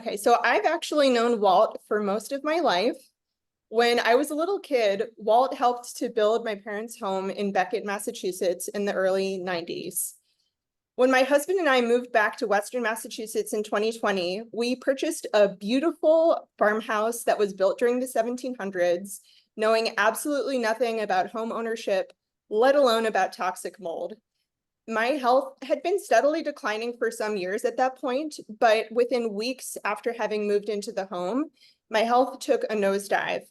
Okay, so I've actually known Walt for most of my life. When I was a little kid, Walt helped to build my parents' home in Beckett, Massachusetts in the early 90s. When my husband and I moved back to Western Massachusetts in 2020, we purchased a beautiful farmhouse that was built during the 1700s, knowing absolutely nothing about home ownership, let alone about toxic mold. My health had been steadily declining for some years at that point, but within weeks after having moved into the home, my health took a nosedive.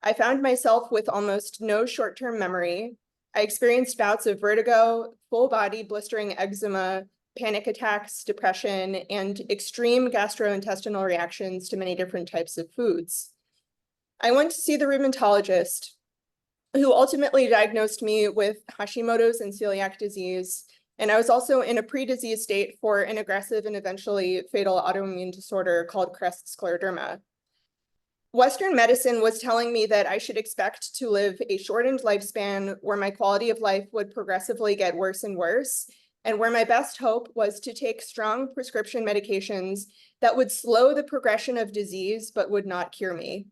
I found myself with almost no short-term memory. I experienced bouts of vertigo, full body blistering eczema, panic attacks, depression, and extreme gastrointestinal reactions to many different types of foods. I went to see the rheumatologist, who ultimately diagnosed me with Hashimoto's and celiac disease. And I was also in a pre-disease state for an aggressive and eventually fatal autoimmune disorder called Crest scleroderma. Western medicine was telling me that I should expect to live a shortened lifespan where my quality of life would progressively get worse and worse, and where my best hope was to take strong prescription medications that would slow the progression of disease but would not cure me.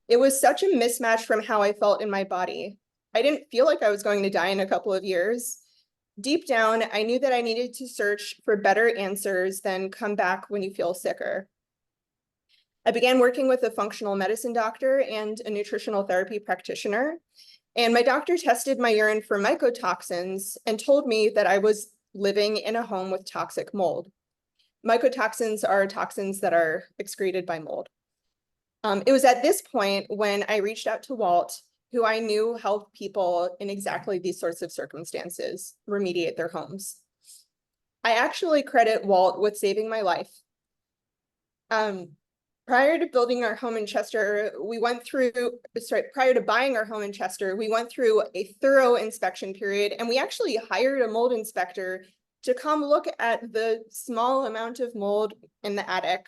It was such a mismatch from how I felt in my body. I didn't feel like I was going to die in a couple of years. Deep down, I knew that I needed to search for better answers than come back when you feel sicker. I began working with a functional medicine doctor and a nutritional therapy practitioner, and my doctor tested my urine for mycotoxins and told me that I was living in a home with toxic mold. Mycotoxins are toxins that are excreted by mold. It was at this point when I reached out to Walt, who I knew helped people in exactly these sorts of circumstances remediate their homes. I actually credit Walt with saving my life. Prior to building our home in Chester, prior to buying our home in Chester, we went through a thorough inspection period, and we actually hired a mold inspector to come look at the small amount of mold in the attic.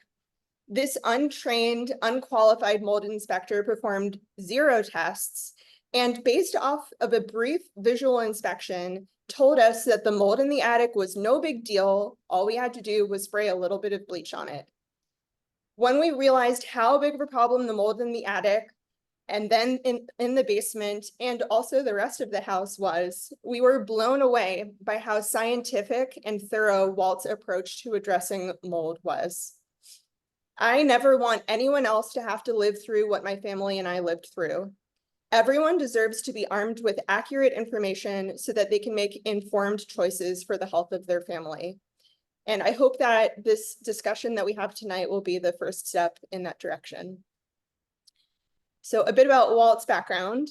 This untrained, unqualified mold inspector performed 0 tests, and based off of a brief visual inspection, told us that the mold in the attic was no big deal. All we had to do was spray a little bit of bleach on it. When we realized how big of a problem the mold in the attic, and then in the basement, and also the rest of the house was, we were blown away by how scientific and thorough Walt's approach to addressing mold was. I never want anyone else to have to live through what my family and I lived through. Everyone deserves to be armed with accurate information so that they can make informed choices for the health of their family. And I hope that this discussion that we have tonight will be the first step in that direction. So a bit about Walt's background.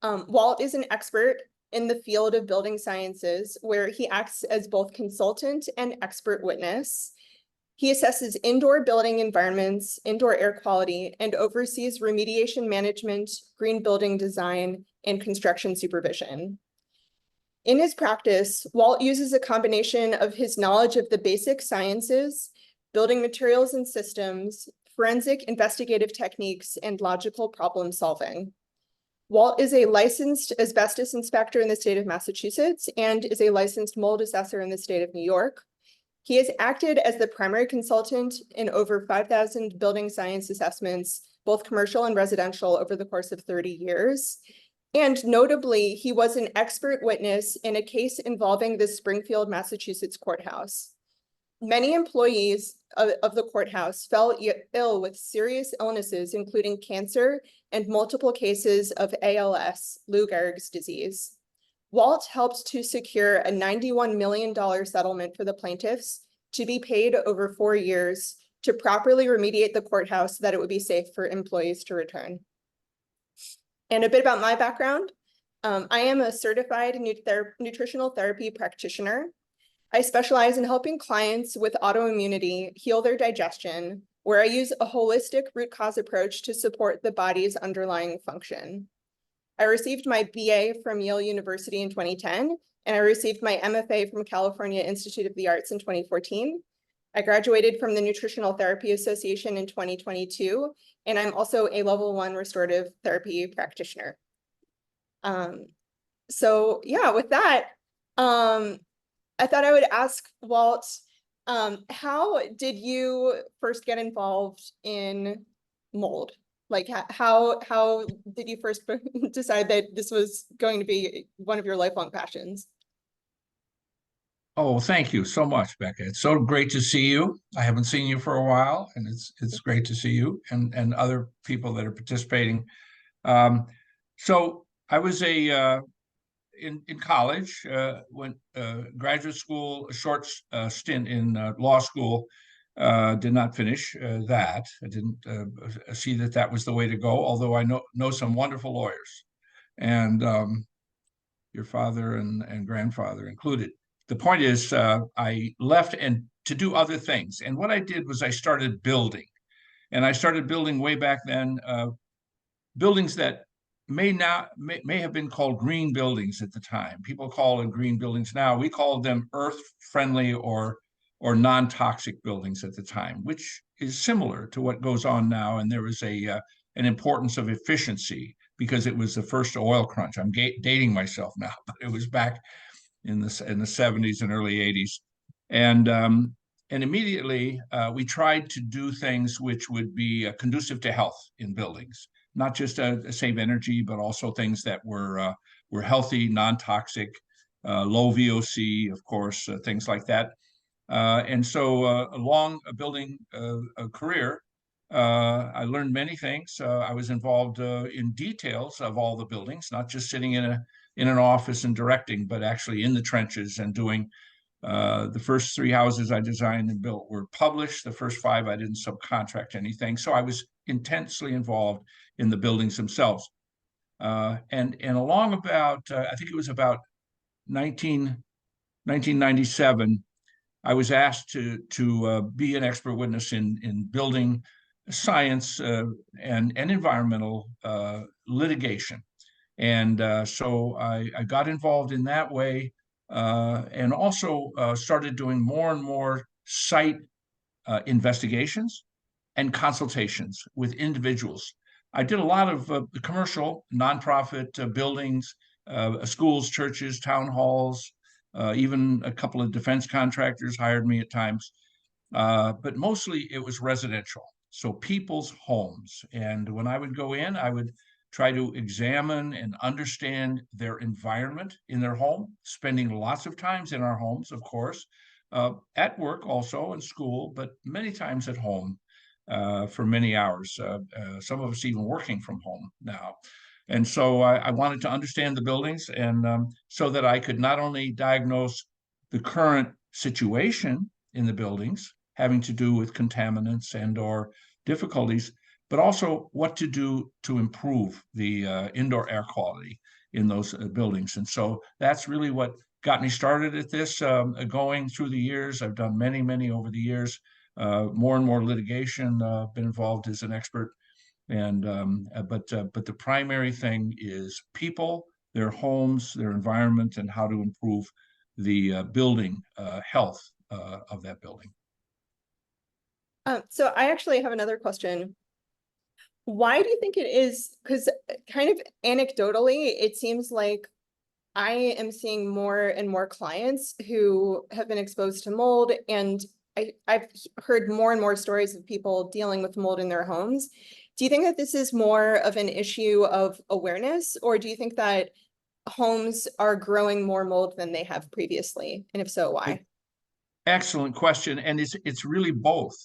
Walt is an expert in the field of building sciences, where he acts as both consultant and expert witness. He assesses indoor building environments, indoor air quality, and oversees remediation management, green building design, and construction supervision. In his practice, Walt uses a combination of his knowledge of the basic sciences, building materials and systems, forensic investigative techniques, and logical problem solving. Walt is a licensed asbestos inspector in the state of Massachusetts and is a licensed mold assessor in the state of New York. He has acted as the primary consultant in over 5,000 building science assessments, both commercial and residential, over the course of 30 years. And notably, he was an expert witness in a case involving the Springfield, Massachusetts courthouse. Many employees of the courthouse fell ill with serious illnesses, including cancer and multiple cases of ALS, Lou Gehrig's disease. Walt helped to secure a $91 million settlement for the plaintiffs to be paid over 4 years to properly remediate the courthouse so that it would be safe for employees to return. And a bit about my background. I am a certified nutritional therapy practitioner. I specialize in helping clients with autoimmunity heal their digestion, where I use a holistic root cause approach to support the body's underlying function. I received my BA from Yale University in 2010, and I received my MFA from California Institute of the Arts in 2014. I graduated from the Nutritional Therapy Association in 2022, and I'm also a level 1 restorative therapy practitioner. So yeah, with that, I thought I would ask Walt How did you first get involved in mold? Like how did you first decide that this was going to be one of your lifelong passions? Oh, thank you so much, Becca. It's so great to see you. I haven't seen you for a while, and it's great to see you and other people that are participating. Um, so I was a in college, went graduate school, a short stint in law school. Did not finish that. I didn't see that that was the way to go. Although I know some wonderful lawyers, and your father and grandfather included. The point is, I left and to do other things. And what I did was I started building, and I started building way back then. Buildings that may have been called green buildings at the time. People call them green buildings now. We called them earth friendly or non-toxic buildings at the time, which is similar to what goes on now. And there was a an importance of efficiency because it was the first oil crunch. I'm dating myself now, but it was back in the 70s and early 80s. And and immediately we tried to do things which would be conducive to health in buildings, not just save energy, but also things that were healthy, non-toxic, low VOC, of course, things like that. And so, along a building a career, I learned many things. I was involved in details of all the buildings, not just sitting in an office and directing, but actually in the trenches and doing. The first three houses I designed and built were published. The first five I didn't subcontract anything, so I was intensely involved in the buildings themselves. And along about I think it was about 19, 1997. I was asked to be an expert witness in building science and environmental litigation, and so I got involved in that way, and also started doing more and more site investigations and consultations with individuals. I did a lot of commercial, nonprofit buildings, schools, churches, town halls, even a couple of defense contractors hired me at times. But mostly it was residential. So people's homes. And when I would go in, I would try to examine and understand their environment in their home, spending lots of times in our homes, of course, at work also in school, but many times at home for many hours. Some of us even working from home now. And so I wanted to understand the buildings, and so that I could not only diagnose the current situation in the buildings having to do with contaminants and or difficulties, but also what to do to improve the indoor air quality in those buildings. And so that's really what got me started at this. Going through the years, I've done many over the years, more and more litigation, been involved as an expert. And but the primary thing is people, their homes, their environment, and how to improve the building health of that building. So I actually have another question. Why do you think it is? Because kind of anecdotally, it seems like I am seeing more and more clients who have been exposed to mold, and I've heard more and more stories of people dealing with mold in their homes. Do you think that this is more of an issue of awareness, or do you think that homes are growing more mold than they have previously? And if so, why? Excellent question, and it's really both.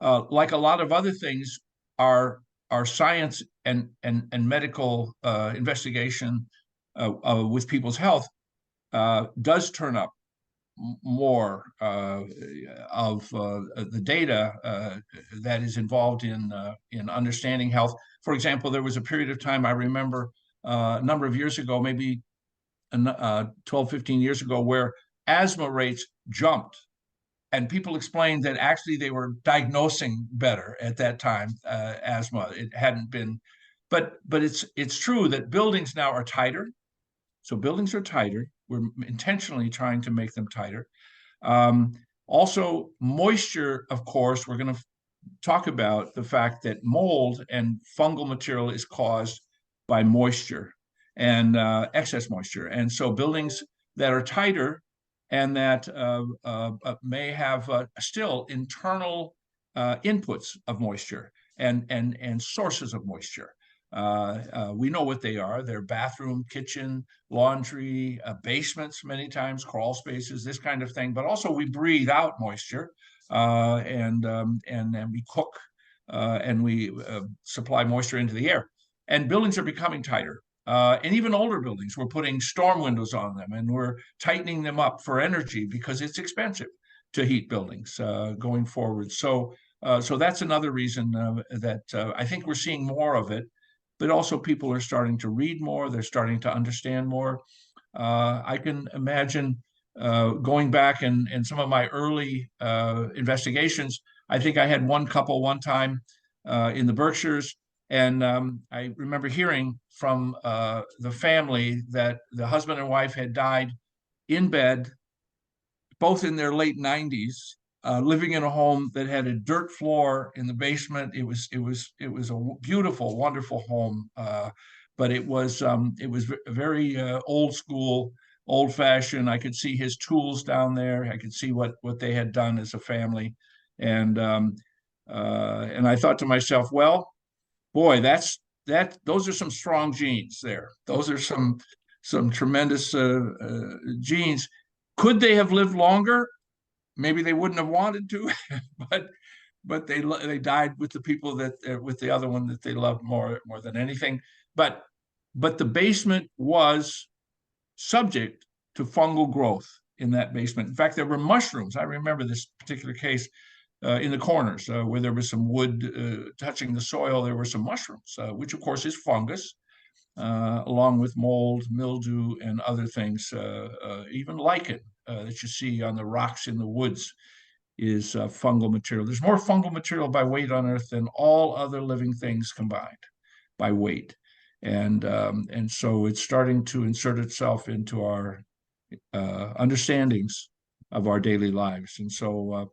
Like a lot of other things, our science and medical investigation with people's health does turn up more of the data that is involved in understanding health. For example, there was a period of time I remember a number of years ago, maybe 12, 15 years ago, where asthma rates jumped. And people explained that actually they were diagnosing better at that time, asthma. It hadn't been, but it's true that buildings now are tighter. So buildings are tighter. We're intentionally trying to make them tighter. Um, Also, moisture, of course, we're going to talk about the fact that mold and fungal material is caused by moisture and excess moisture. And so buildings that are tighter and that may have still internal inputs of moisture and sources of moisture. We know what they are. They're bathroom, kitchen, laundry, basements, many times, crawl spaces, this kind of thing. But also we breathe out moisture, and we cook, and we supply moisture into the air. And buildings are becoming tighter. And even older buildings, we're putting storm windows on them, and we're tightening them up for energy because it's expensive to heat buildings going forward. So that's another reason that I think we're seeing more of it, but also people are starting to read more. They're starting to understand more. I can imagine going back and some of my early investigations. I think I had one couple one time in the Berkshires, and I remember hearing from the family that the husband and wife had died in bed, both in their late 90s, living in a home that had a dirt floor in the basement. It was a beautiful, wonderful home, but it was very old school, old fashioned. I could see his tools down there. I could see what they had done as a family, and I thought to myself, well, boy, those are some strong genes there. Those are some tremendous genes. Could they have lived longer? Maybe they wouldn't have wanted to, but they died with the people that with the other one that they loved more than anything. But the basement was subject to fungal growth in that basement. In fact, there were mushrooms. I remember this particular case in the corners where there was some wood touching the soil. There were some mushrooms, which of course is fungus, along with mold, mildew, and other things. Even lichen that you see on the rocks in the woods is fungal material. There's more fungal material by weight on Earth than all other living things combined by weight. And so it's starting to insert itself into our understandings of our daily lives. And so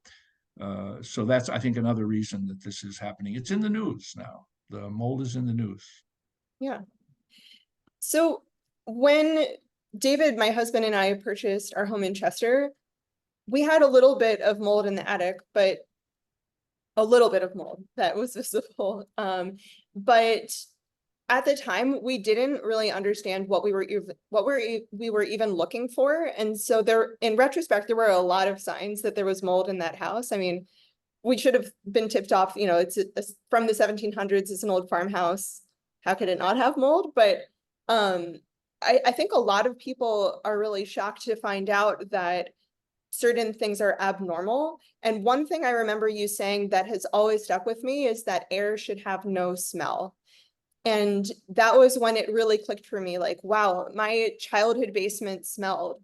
that's, I think, another reason that this is happening. It's in the news now. The mold is in the news. Yeah. So when David, my husband, and I purchased our home in Chester, we had a little bit of mold in the attic, but a little bit of mold that was visible. But at the time, we didn't really understand what we were even looking for. And so there, in retrospect, there were a lot of signs that there was mold in that house. I mean, we should have been tipped off, it's from the 1700s, it's an old farmhouse. How could it not have mold? But I think a lot of people are really shocked to find out that certain things are abnormal. And one thing I remember you saying that has always stuck with me is that air should have no smell. And that was when it really clicked for me, like, wow, my childhood basement smelled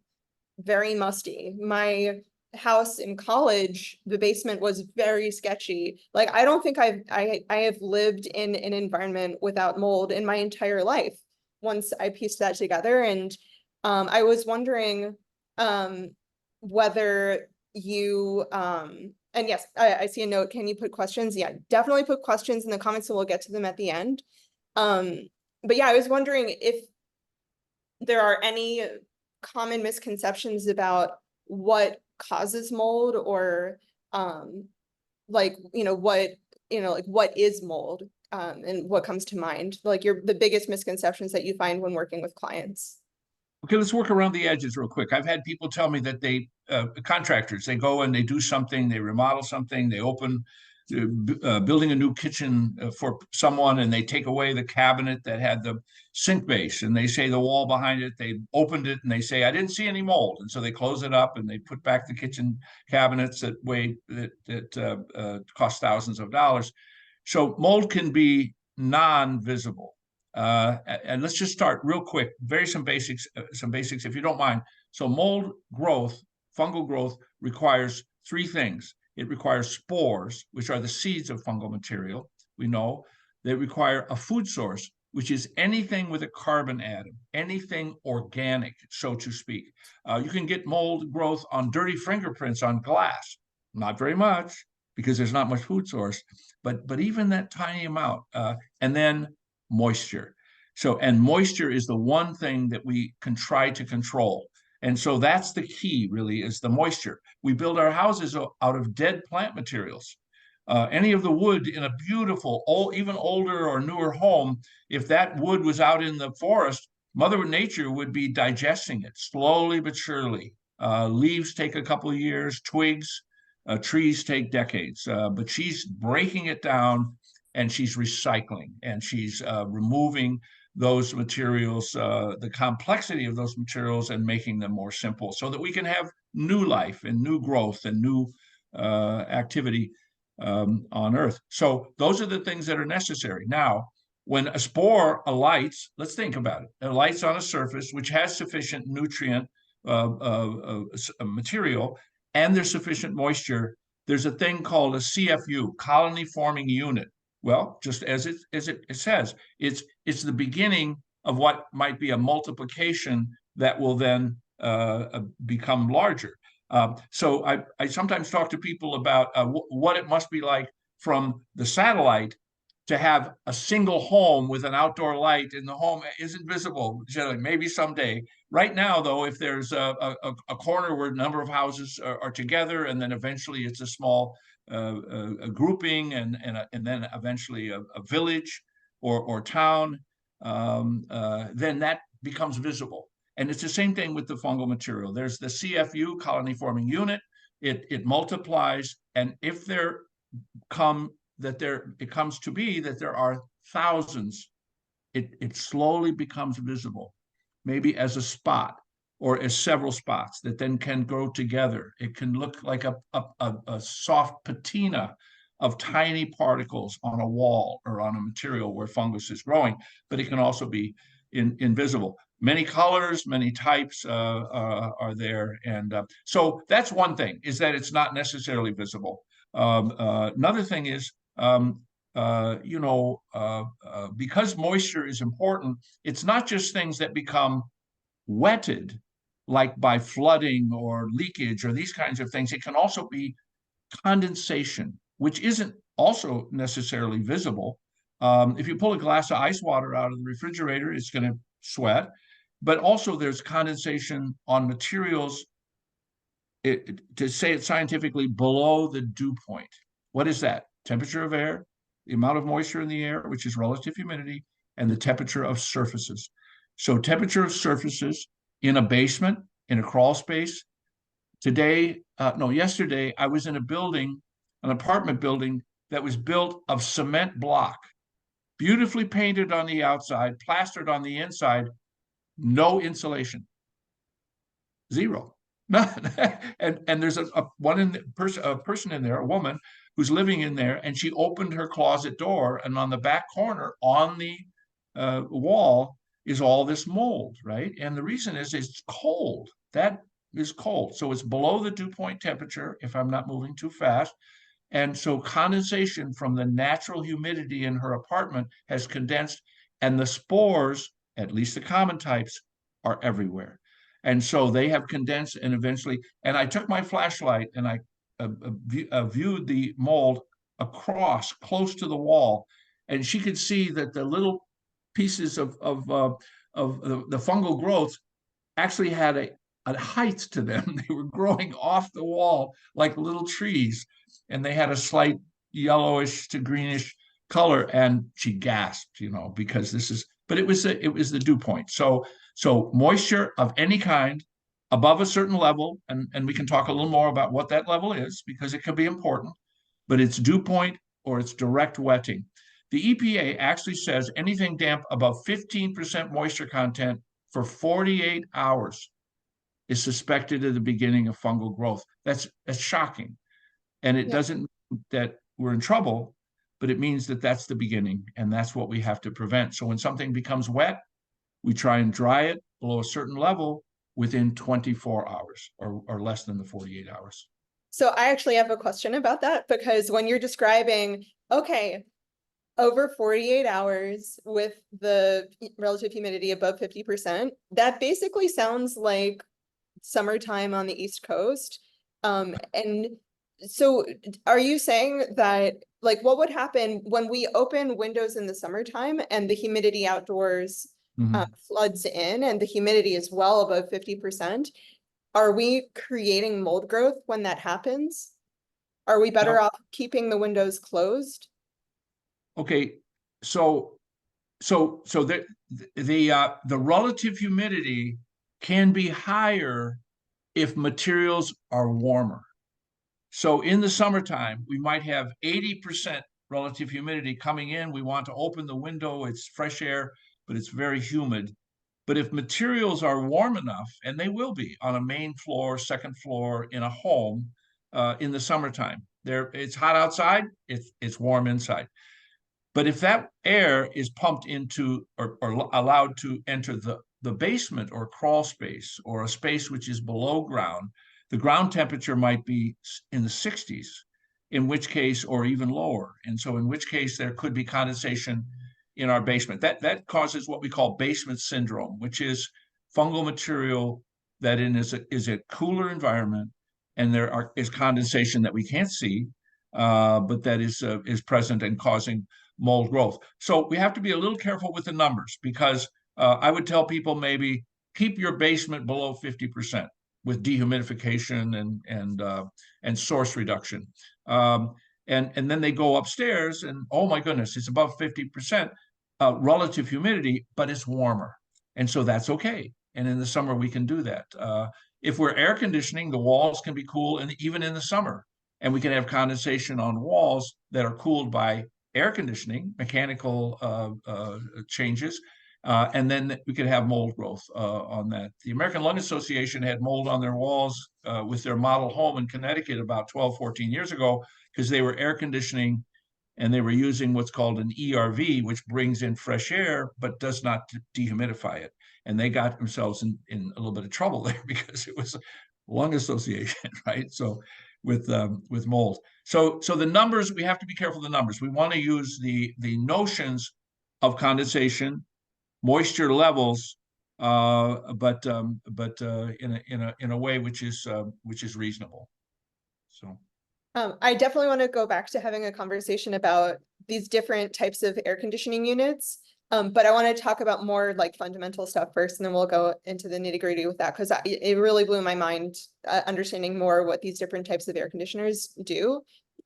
very musty. My house in college, the basement was very sketchy. Like, I don't think I have lived in an environment without mold in my entire life once I pieced that together. And I was wondering whether you and yes, I see a note. Can you put questions? Yeah, definitely put questions in the comments and we'll get to them at the end. But yeah, I was wondering if there are any common misconceptions about what causes mold, or like what is mold, and what comes to mind, like the biggest misconceptions that you find when working with clients. Okay, let's work around the edges real quick. I've had people tell me that contractors, they go and they do something, they remodel something, they open building a new kitchen for someone, and they take away the cabinet that had the sink base, and they say the wall behind it, they opened it and they say, I didn't see any mold. And so they close it up and they put back the kitchen cabinets that cost thousands of dollars. So mold can be non-visible. And let's just start real quick, some basics, if you don't mind. So mold growth, fungal growth, requires three things. It requires spores, which are the seeds of fungal material. We know they require a food source, which is anything with a carbon atom, anything organic, so to speak. You can get mold growth on dirty fingerprints on glass, not very much because there's not much food source, but even that tiny amount, and then moisture. And moisture is the one thing that we can try to control. And so that's the key, really, is the moisture. We build our houses out of dead plant materials. Any of the wood in a beautiful, even older or newer home, if that wood was out in the forest, Mother Nature would be digesting it slowly but surely. Leaves take a couple of years, twigs, trees take decades, but she's breaking it down and she's recycling and she's removing those materials, the complexity of those materials, and making them more simple so that we can have new life and new growth and new activity on Earth. So those are the things that are necessary. Now, when a spore alights, let's think about it. It alights on a surface which has sufficient nutrient material and there's sufficient moisture. There's a thing called a CFU, colony forming unit. Well, just as it says, it's the beginning of what might be a multiplication that will then become larger. So I sometimes talk to people about what it must be like from the satellite to have a single home with an outdoor light, and the home isn't visible generally, maybe someday. Right now, though, if there's a corner where a number of houses are together, and then eventually it's a small a grouping, and then eventually a village or town, then that becomes visible. And it's the same thing with the fungal material. There's the CFU, colony forming unit. It multiplies, and if it comes to be that there are thousands, it slowly becomes visible, maybe as a spot or as several spots that then can grow together. It can look like a soft patina of tiny particles on a wall or on a material where fungus is growing, but it can also be invisible. Many colors, many types are there. And so that's one thing, is that it's not necessarily visible. Another thing is, because moisture is important, it's not just things that become wetted, like by flooding or leakage or these kinds of things. It can also be condensation, which isn't also necessarily visible. If you pull a glass of ice water out of the refrigerator, it's going to sweat. But also there's condensation on materials, to say it scientifically, below the dew point. What is that? Temperature of air, the amount of moisture in the air, which is relative humidity, and the temperature of surfaces. So temperature of surfaces in a basement, in a crawl space. Yesterday, I was in an apartment building that was built of cement block, beautifully painted on the outside, plastered on the inside, no insulation, zero. and there's a person in there, a woman who's living in there, and she opened her closet door, and on the back corner on the wall is all this mold, right? And the reason is it's cold. That is cold. So it's below the dew point temperature if I'm not moving too fast. And so condensation from the natural humidity in her apartment has condensed, and the spores, at least the common types, are everywhere. And so they have condensed, and eventually, and I took my flashlight and I viewed the mold across, close to the wall, and she could see that the little pieces of the fungal growth actually had a height to them. They were growing off the wall like little trees, and they had a slight yellowish to greenish color. And she gasped, because but it was the dew point. So moisture of any kind above a certain level, and we can talk a little more about what that level is, because it can be important, but it's dew point or it's direct wetting. The EPA actually says anything damp above 15% moisture content for 48 hours is suspected at the beginning of fungal growth. That's shocking. And it doesn't mean that we're in trouble, but it means that that's the beginning, and that's what we have to prevent. So when something becomes wet, we try and dry it below a certain level within 24 hours or less than the 48 hours. So I actually have a question about that, because when you're describing, okay, over 48 hours with the relative humidity above 50%, that basically sounds like summertime on the East Coast. And so are you saying that, like, what would happen when we open windows in the summertime and the humidity outdoors floods in, and the humidity is well above 50%? are we creating mold growth when that happens? Are we better off keeping the windows closed? Okay, so the relative humidity can be higher if materials are warmer. So in the summertime, we might have 80% relative humidity coming in. We want to open the window, it's fresh air, but it's very humid. But if materials are warm enough, and they will be on a main floor, second floor in a home in the summertime, it's hot outside, it's warm inside. But if that air is pumped into or allowed to enter the basement or crawl space or a space which is below ground, the ground temperature might be in the 60s, in which case, or even lower. And so in which case there could be condensation in our basement. That causes what we call basement syndrome, which is fungal material that is a cooler environment, and is condensation that we can't see, but that is present and causing mold growth. So we have to be a little careful with the numbers, because I would tell people maybe keep your basement below 50% with dehumidification and source reduction. And then they go upstairs and, oh my goodness, it's above 50% relative humidity, but it's warmer. And so that's okay. And in the summer, we can do that. If we're air conditioning, the walls can be cool, and even in the summer. And we can have condensation on walls that are cooled by air conditioning, mechanical changes, and then we could have mold growth on that. The American Lung Association had mold on their walls with their model home in Connecticut about 12, 14 years ago, because they were air conditioning and they were using what's called an ERV, which brings in fresh air but does not dehumidify it. And they got themselves in a little bit of trouble there because it was a lung association, right? So with mold. So the numbers, we have to be careful of the numbers. We want to use the notions of condensation, moisture levels, but in a way which is reasonable. So. I definitely want to go back to having a conversation about these different types of air conditioning units. But I want to talk about more like fundamental stuff first, and then we'll go into the nitty-gritty with that, because it really blew my mind understanding more what these different types of air conditioners do.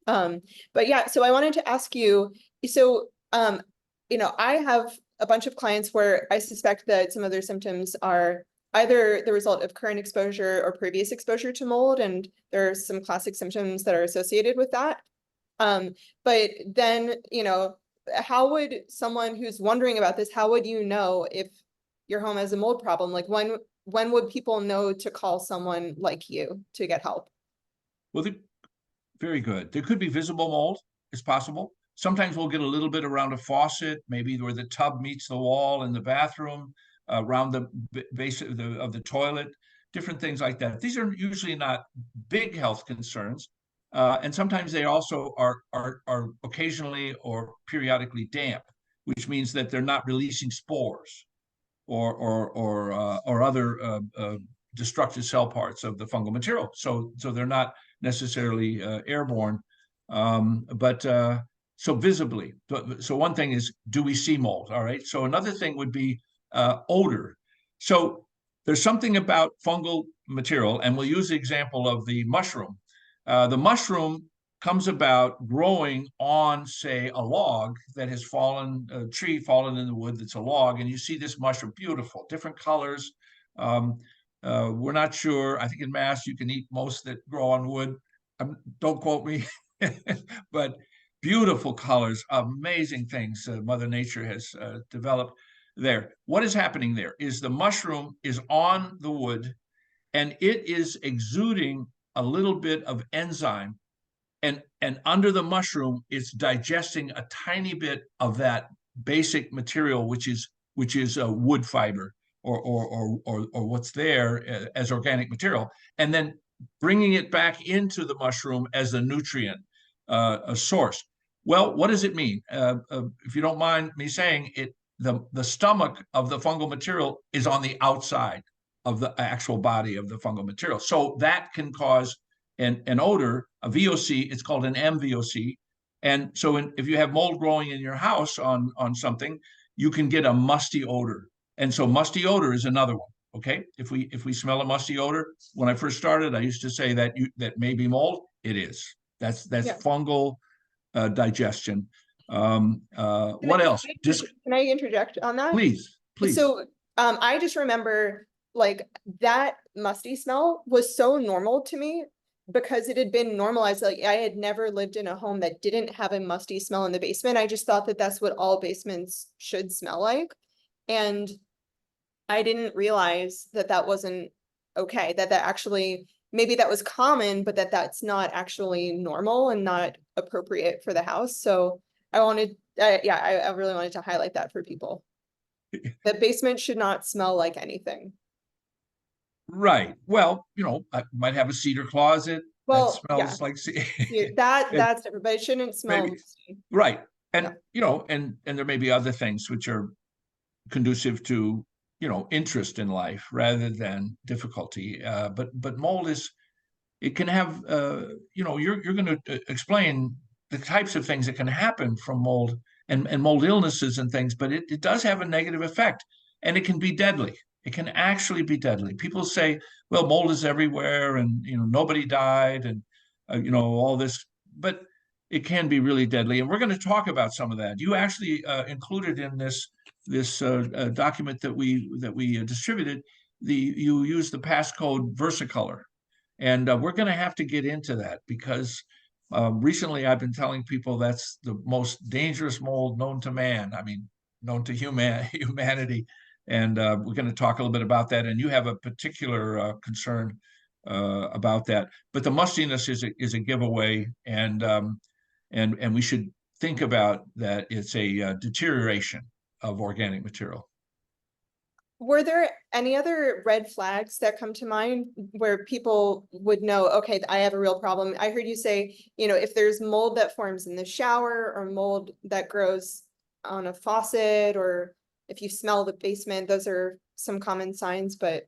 But yeah, so I wanted to ask you, so I have a bunch of clients where I suspect that some of their symptoms are either the result of current exposure or previous exposure to mold, and there are some classic symptoms that are associated with that. But then, how would someone who's wondering about this, how would you know if your home has a mold problem? Like when would people know to call someone like you to get help? Well, very good. There could be visible mold. It's possible. Sometimes we'll get a little bit around a faucet, maybe where the tub meets the wall in the bathroom, around the base of the toilet, different things like that. These are usually not big health concerns. And sometimes they also are occasionally or periodically damp, which means that they're not releasing spores or other destructive cell parts of the fungal material. So they're not necessarily airborne, but so visibly. So one thing is, do we see mold? All right. So another thing would be odor. So there's something about fungal material, and we'll use the example of the mushroom. The mushroom comes about growing on, say, a log that has fallen, a tree fallen in the wood that's a log, and you see this mushroom, beautiful, different colors. We're not sure. I think in Mass you can eat most that grow on wood. Don't quote me, but beautiful colors, amazing things Mother Nature has developed there. What is happening there is the mushroom is on the wood, and it is exuding a little bit of enzyme, and under the mushroom it's digesting a tiny bit of that basic material, which is a wood fiber or what's there as organic material, and then bringing it back into the mushroom as a nutrient a source. Well, what does it mean? If you don't mind me saying it, the stomach of the fungal material is on the outside of the actual body of the fungal material. So that can cause an odor, a VOC. It's called an MVOC. And so if you have mold growing in your house on something, you can get a musty odor. And so musty odor is another one. Okay, if we smell a musty odor, when I first started, I used to say that that may be mold. It is. That's Yeah. fungal digestion. Can I, What else? Just can I interject on that? please, please. So, I just remember like that musty smell was so normal to me because it had been normalized. Like I had never lived in a home that didn't have a musty smell in the basement. I just thought that that's what all basements should smell like. And I didn't realize that that wasn't okay, that that actually, maybe that was common, but that that's not actually normal and not appropriate for the house. So I wanted, yeah, I really wanted to highlight that for people. The basement should not smell like anything. Right. Well, I might have a cedar closet that Well, yeah, smells like yeah, that and that's different, but it shouldn't smell maybe musty. right. Yeah. And and there may be other things which are conducive to interest in life rather than difficulty. But mold is it can have you're going to explain the types of things that can happen from mold and mold illnesses and things, but it does have a negative effect and it can be deadly. It can actually be deadly. People say, well, mold is everywhere and nobody died and all this, but it can be really deadly. And we're going to talk about some of that. You actually included in this document that we distributed, you used the passcode Versicolor. And we're going to have to get into that because recently I've been telling people that's the most dangerous mold known to man. I mean, known to humanity. And we're going to talk a little bit about that. And you have a particular concern about that. But the mustiness is a giveaway, and we should think about that. It's a deterioration of organic material. Were there any other red flags that come to mind where people would know, okay, I have a real problem? I heard you say, if there's mold that forms in the shower or mold that grows on a faucet, or if you smell the basement, those are some common signs. But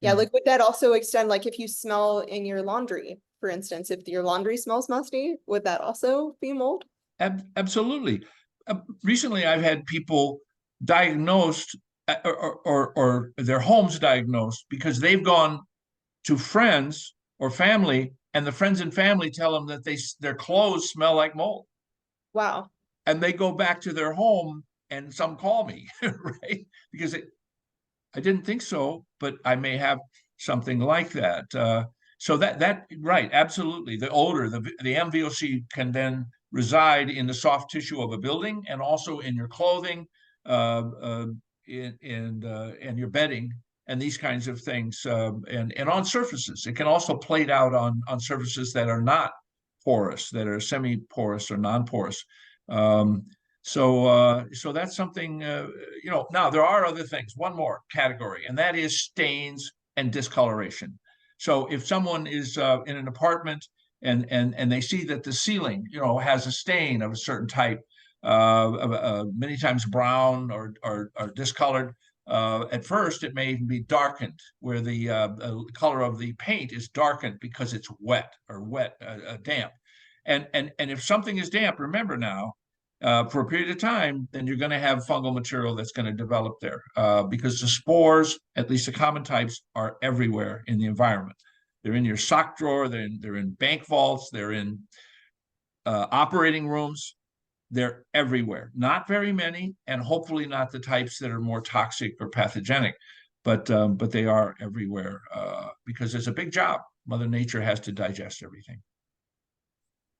yeah, Yeah. like would that also extend, like if you smell in your laundry, for instance, if your laundry smells musty, would that also be mold? Absolutely. Recently, I've had people diagnosed or their homes diagnosed because they've gone to friends or family, and the friends and family tell them that their clothes smell like mold, Wow. and they go back to their home, and some call me, right? Because I didn't think so, but I may have something like that. So that right, absolutely. The odor, the MVOC can then reside in the soft tissue of a building and also in your clothing, and your bedding and these kinds of things, and on surfaces. It can also plate out on surfaces that are not porous, that are semi-porous or non-porous. So that's something, now there are other things, one more category, and that is stains and discoloration. So if someone is in an apartment and they see that the ceiling, has a stain of a certain type, many times brown or discolored, at first it may even be darkened, where the color of the paint is darkened because it's wet or damp. And if something is damp, remember now, for a period of time, then you're going to have fungal material that's going to develop there, because the spores, at least the common types, are everywhere in the environment. They're in your sock drawer, they're in bank vaults, they're in operating rooms. They're everywhere. Not very many, and hopefully not the types that are more toxic or pathogenic, but they are everywhere, because it's a big job. Mother Nature has to digest everything.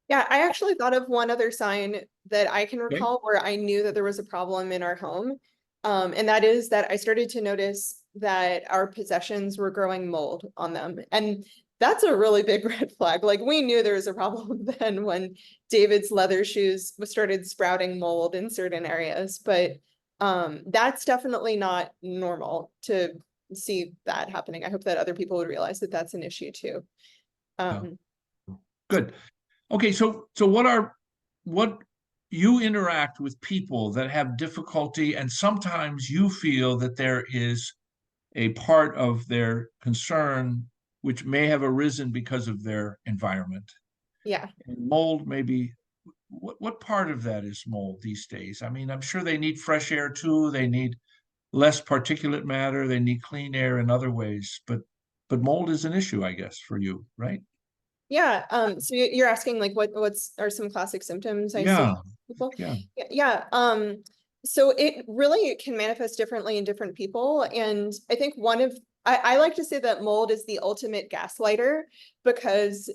Yeah, I actually thought of one other sign that I can Okay. recall where I knew that there was a problem in our home. And that is that I started to notice that our possessions were growing mold on them. And that's a really big red flag. Like we knew there was a problem then when David's leather shoes started sprouting mold in certain areas, but that's definitely not normal to see that happening. I hope that other people would realize that that's an issue too. Yeah. Um, Good. Okay, so what you interact with people that have difficulty, and sometimes you feel that there is a part of their concern which may have arisen because of their environment. yeah. And mold maybe what part of that is mold these days? I mean, I'm sure they need fresh air too. They need less particulate matter. They need clean air in other ways, but mold is an issue, I guess, for you, right? Yeah, so you're asking like what's are some classic symptoms I see in Yeah, people? yeah. Yeah, so it really can manifest differently in different people. And I think I like to say that mold is the ultimate gaslighter because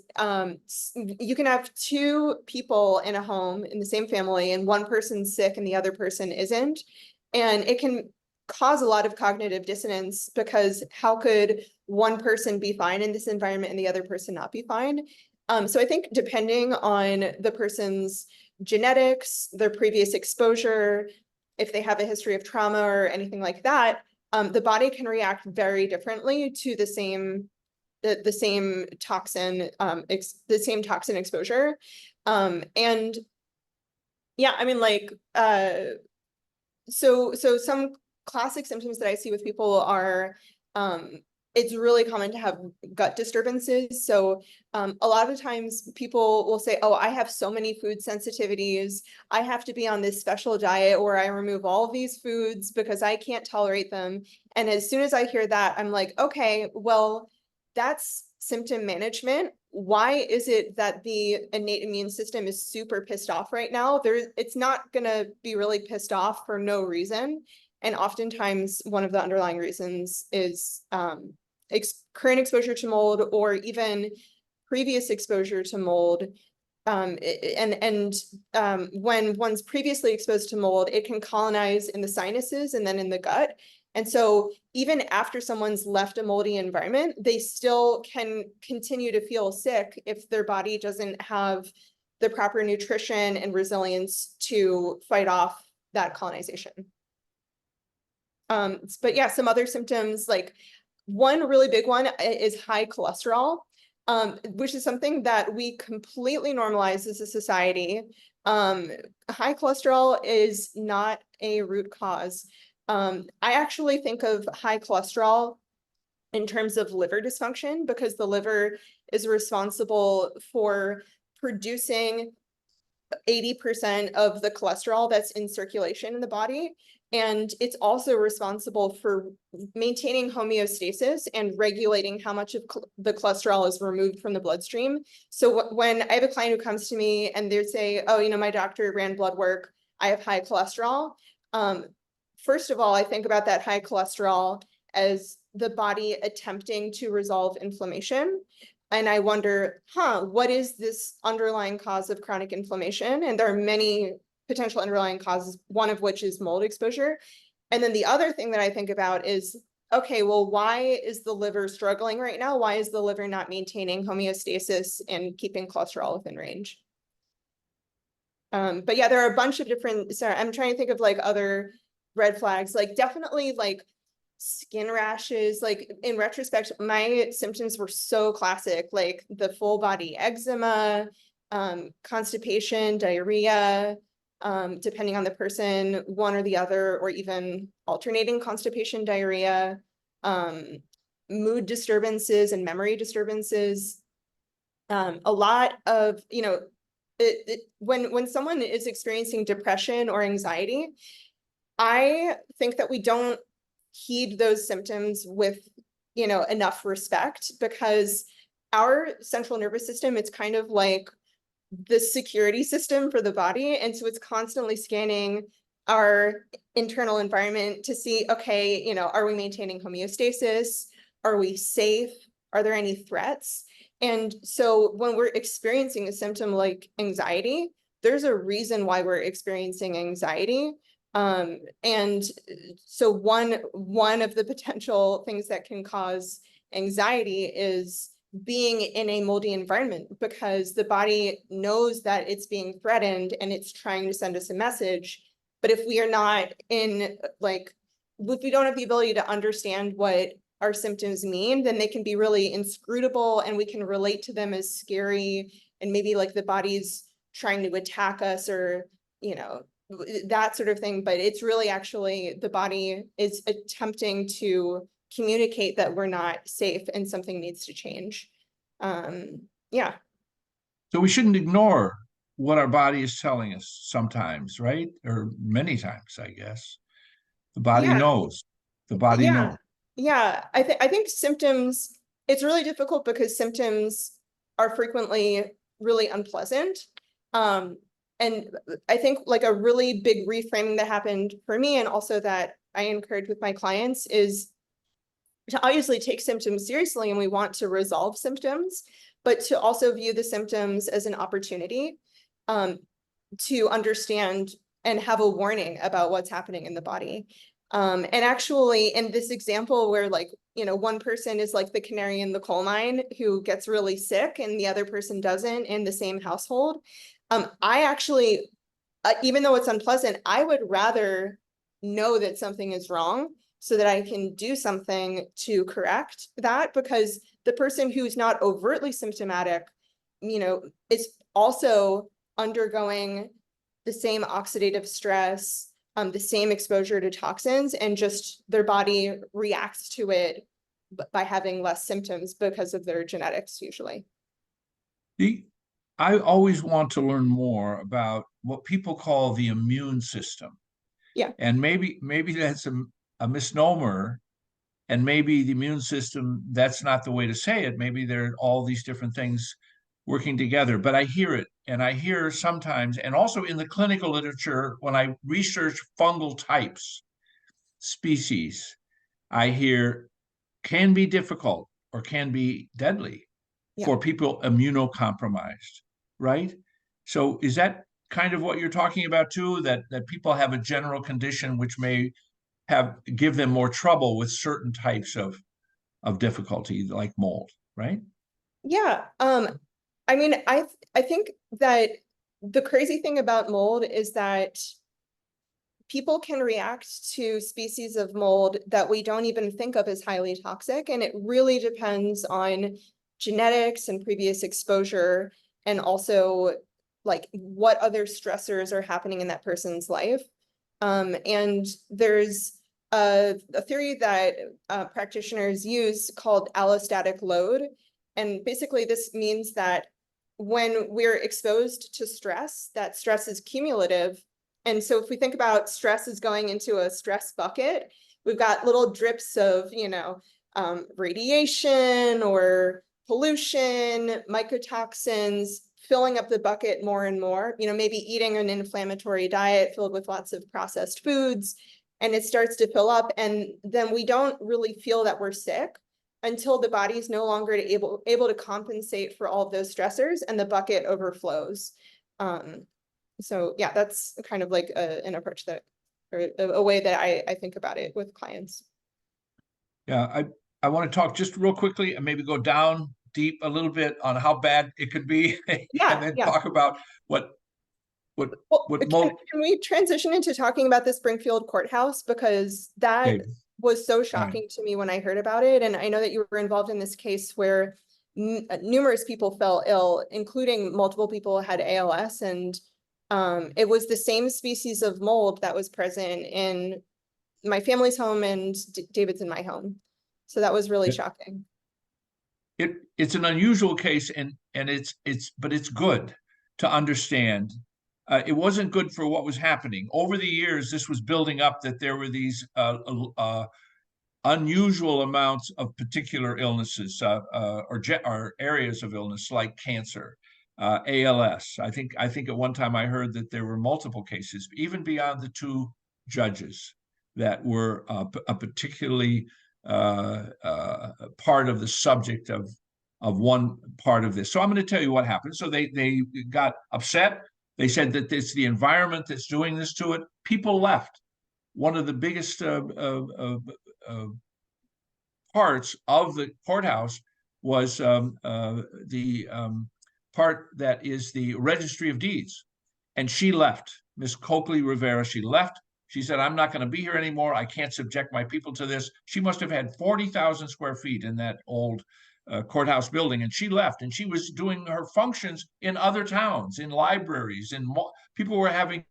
you can have two people in a home in the same family and one person's sick and the other person isn't. And it can cause a lot of cognitive dissonance because how could one person be fine in this environment and the other person not be fine? So I think depending on the person's genetics, their previous exposure, if they have a history of trauma or anything like that, the body can react very differently to the same toxin exposure. And yeah, I mean like so some classic symptoms that I see with people are it's really common to have gut disturbances. So a lot of the times people will say, oh, I have so many food sensitivities. I have to be on this special diet where I remove all of these foods because I can't tolerate them. And as soon as I hear that, I'm like, okay, well, that's symptom management. Why is it that the innate immune system is super pissed off right now? It's not going to be really pissed off for no reason. And oftentimes one of the underlying reasons is current exposure to mold or even previous exposure to mold. When one's previously exposed to mold, it can colonize in the sinuses and then in the gut. And so even after someone's left a moldy environment, they still can continue to feel sick if their body doesn't have the proper nutrition and resilience to fight off that colonization. But yeah, some other symptoms, like one really big one is high cholesterol, which is something that we completely normalize as a society. High cholesterol is not a root cause. I actually think of high cholesterol in terms of liver dysfunction because the liver is responsible for producing 80% of the cholesterol that's in circulation in the body. And it's also responsible for maintaining homeostasis and regulating how much of the cholesterol is removed from the bloodstream. So when I have a client who comes to me and they say, oh, you know, my doctor ran blood work, I have high cholesterol. First of all, I think about that high cholesterol as the body attempting to resolve inflammation. And I wonder, what is this underlying cause of chronic inflammation? And there are many potential underlying causes, one of which is mold exposure. And then the other thing that I think about is, okay, well, why is the liver struggling right now? Why is the liver not maintaining homeostasis and keeping cholesterol within range? But yeah, there are a bunch of different, sorry, I'm trying to think of like other red flags, like definitely like skin rashes. Like in retrospect, my symptoms were so classic, like the full body eczema, constipation, diarrhea, depending on the person, one or the other, or even alternating constipation, diarrhea, mood disturbances and memory disturbances. A lot of, you know, when someone is experiencing depression or anxiety, I think that we don't heed those symptoms with, you know, enough respect because our central nervous system, it's kind of like the security system for the body. And so it's constantly scanning our internal environment to see, okay, you know, are we maintaining homeostasis? Are we safe? Are there any threats? And so when we're experiencing a symptom like anxiety, there's a reason why we're experiencing anxiety. And so one of the potential things that can cause anxiety is being in a moldy environment because the body knows that it's being threatened and it's trying to send us a message. But if we are not in, like, if we don't have the ability to understand what our symptoms mean, then they can be really inscrutable and we can relate to them as scary and maybe like the body's trying to attack us or, you know, that sort of thing. But it's really actually the body is attempting to communicate that we're not safe and something needs to change. Yeah. So we shouldn't ignore what our body is telling us sometimes, right? Or many times, I guess. The body Yeah, knows. The body yeah, knows. yeah. I think symptoms, it's really difficult because symptoms are frequently really unpleasant. Um, and I think like a really big reframing that happened for me and also that I encourage with my clients is to obviously take symptoms seriously and we want to resolve symptoms, but to also view the symptoms as an opportunity um, to understand and have a warning about what's happening in the body. And actually in this example where like, you know, one person is like the canary in the coal mine who gets really sick and the other person doesn't in the same household. I actually, even though it's unpleasant, I would rather know that something is wrong so that I can do something to correct that, because the person who's not overtly symptomatic, you know, is also undergoing the same oxidative stress, the same exposure to toxins, and just their body reacts to it by having less symptoms because of their genetics usually. The, I always want to learn more about what people call the immune system. Yeah. And maybe that's a misnomer. And maybe the immune system, that's not the way to say it. Maybe there are all these different things working together. But I hear it. And I hear sometimes, and also in the clinical literature, when I research fungal types, species, I hear can be difficult or can be deadly Yeah. for people immunocompromised, right? So is that kind of what you're talking about too? That people have a general condition which may have give them more trouble with certain types of difficulty, like mold, right? Yeah. I mean, I think that the crazy thing about mold is that people can react to species of mold that we don't even think of as highly toxic, and it really depends on genetics and previous exposure, and also like what other stressors are happening in that person's life. And there's a theory that practitioners use called allostatic load. And basically this means that when we're exposed to stress, that stress is cumulative. And so if we think about stress as going into a stress bucket, we've got little drips of, you know, radiation or pollution, mycotoxins, filling up the bucket more and more, you know, maybe eating an inflammatory diet filled with lots of processed foods, and it starts to fill up. And then we don't really feel that we're sick until the body's no longer able to compensate for all of those stressors and the bucket overflows. So yeah, that's kind of like an approach that, or a way that I think about it with clients. Yeah, I want to talk just real quickly and maybe go down deep a little bit on how bad it could be, and Yeah, then yeah. talk about what what Well, what can we transition into talking about the Springfield courthouse? Because that okay, was so all right. shocking to me when I heard about it. And I know that you were involved in this case where numerous people fell ill, including multiple people had ALS. And it was the same species of mold that was present in my family's home and David's in my home. So that was really shocking. It's an unusual case, and it's but it's good to understand. It wasn't good for what was happening over the years. This was building up that there were these unusual amounts of particular illnesses or areas of illness like cancer, ALS. I think at one time I heard that there were multiple cases, even beyond the two judges, that were a particularly part of the subject of one part of this. So I'm going to tell you what happened. So they got upset. They said that it's the environment that's doing this to it. People left. One of the biggest parts of the courthouse was the part that is the registry of deeds. And she left. Miss Coakley Rivera, she left. She said, I'm not going to be here anymore. I can't subject my people to this. She must have had 40,000 square feet in that old courthouse building. And she left, and she was doing her functions in other towns, in libraries, people were having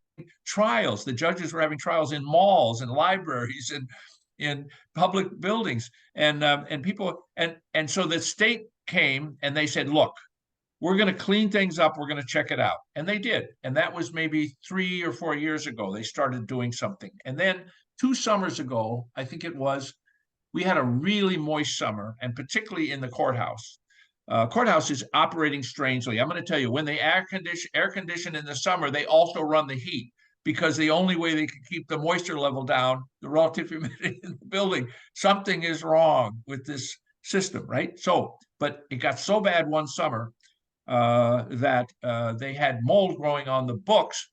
trials. The judges were having trials in malls and libraries and in public buildings, and people, and so the state came and they said, look, we're going to clean things up. We're going to check it out. And they did. And that was maybe 3 or 4 years ago. They started doing something. And then 2 summers ago, I think it was, we had a really moist summer, and particularly in the courthouse. Courthouse is operating strangely. I'm going to tell you, when they air condition in the summer, they also run the heat, because the only way they can keep the moisture level down, the relative humidity in the building, something is wrong with this system, right? So, but it got so bad one summer that they had mold growing on the books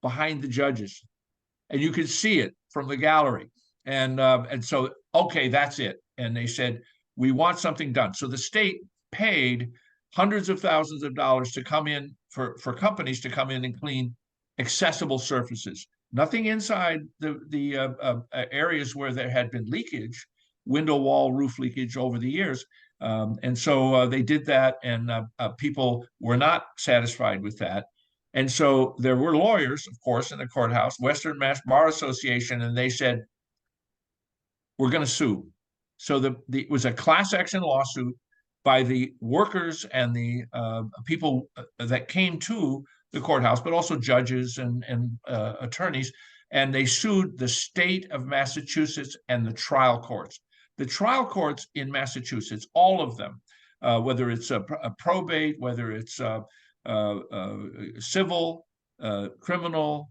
behind the judges, and you could see it from the gallery. And so, okay, that's it. And they said, we want something done. So the state paid hundreds of thousands of dollars to come in for companies to come in and clean accessible surfaces. Nothing inside the areas where there had been leakage, window, wall, roof leakage over the years. And so they did that, and people were not satisfied with that. And so there were lawyers, of course, in the courthouse, Western Mass Bar Association, and they said, we're going to sue. So it was a class action lawsuit by the workers and the people that came to the courthouse, but also judges and attorneys. And they sued the state of Massachusetts and the trial courts. The trial courts in Massachusetts, all of them, whether it's a probate, whether it's civil, criminal,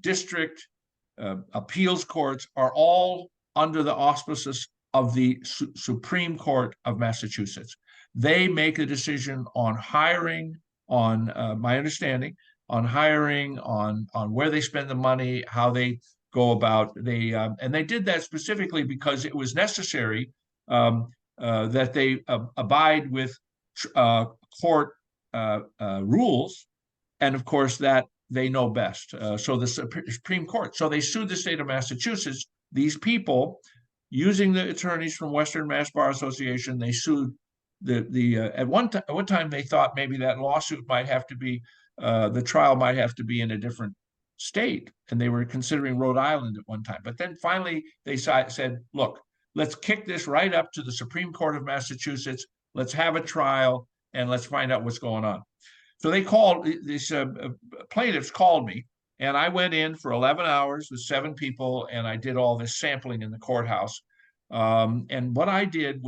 district, appeals courts, are all under the auspices of the Supreme Court of Massachusetts. They make a decision on hiring, on my understanding, on hiring, on where they spend the money, how they go about. And they did that specifically because it was necessary that they abide with court rules, and of course that they know best. So the Supreme Court. So they sued the state of Massachusetts. These people, using the attorneys from Western Mass Bar Association, they sued at one time they thought maybe that lawsuit might have to be the trial might have to be in a different state, and they were considering Rhode Island at one time. But then finally they said, look, let's kick this right up to the Supreme Court of Massachusetts. Let's have a trial and let's find out what's going on. So they called, these plaintiffs called me, and I went in for 11 hours with 7 people, and I did all this sampling in the courthouse. And what I did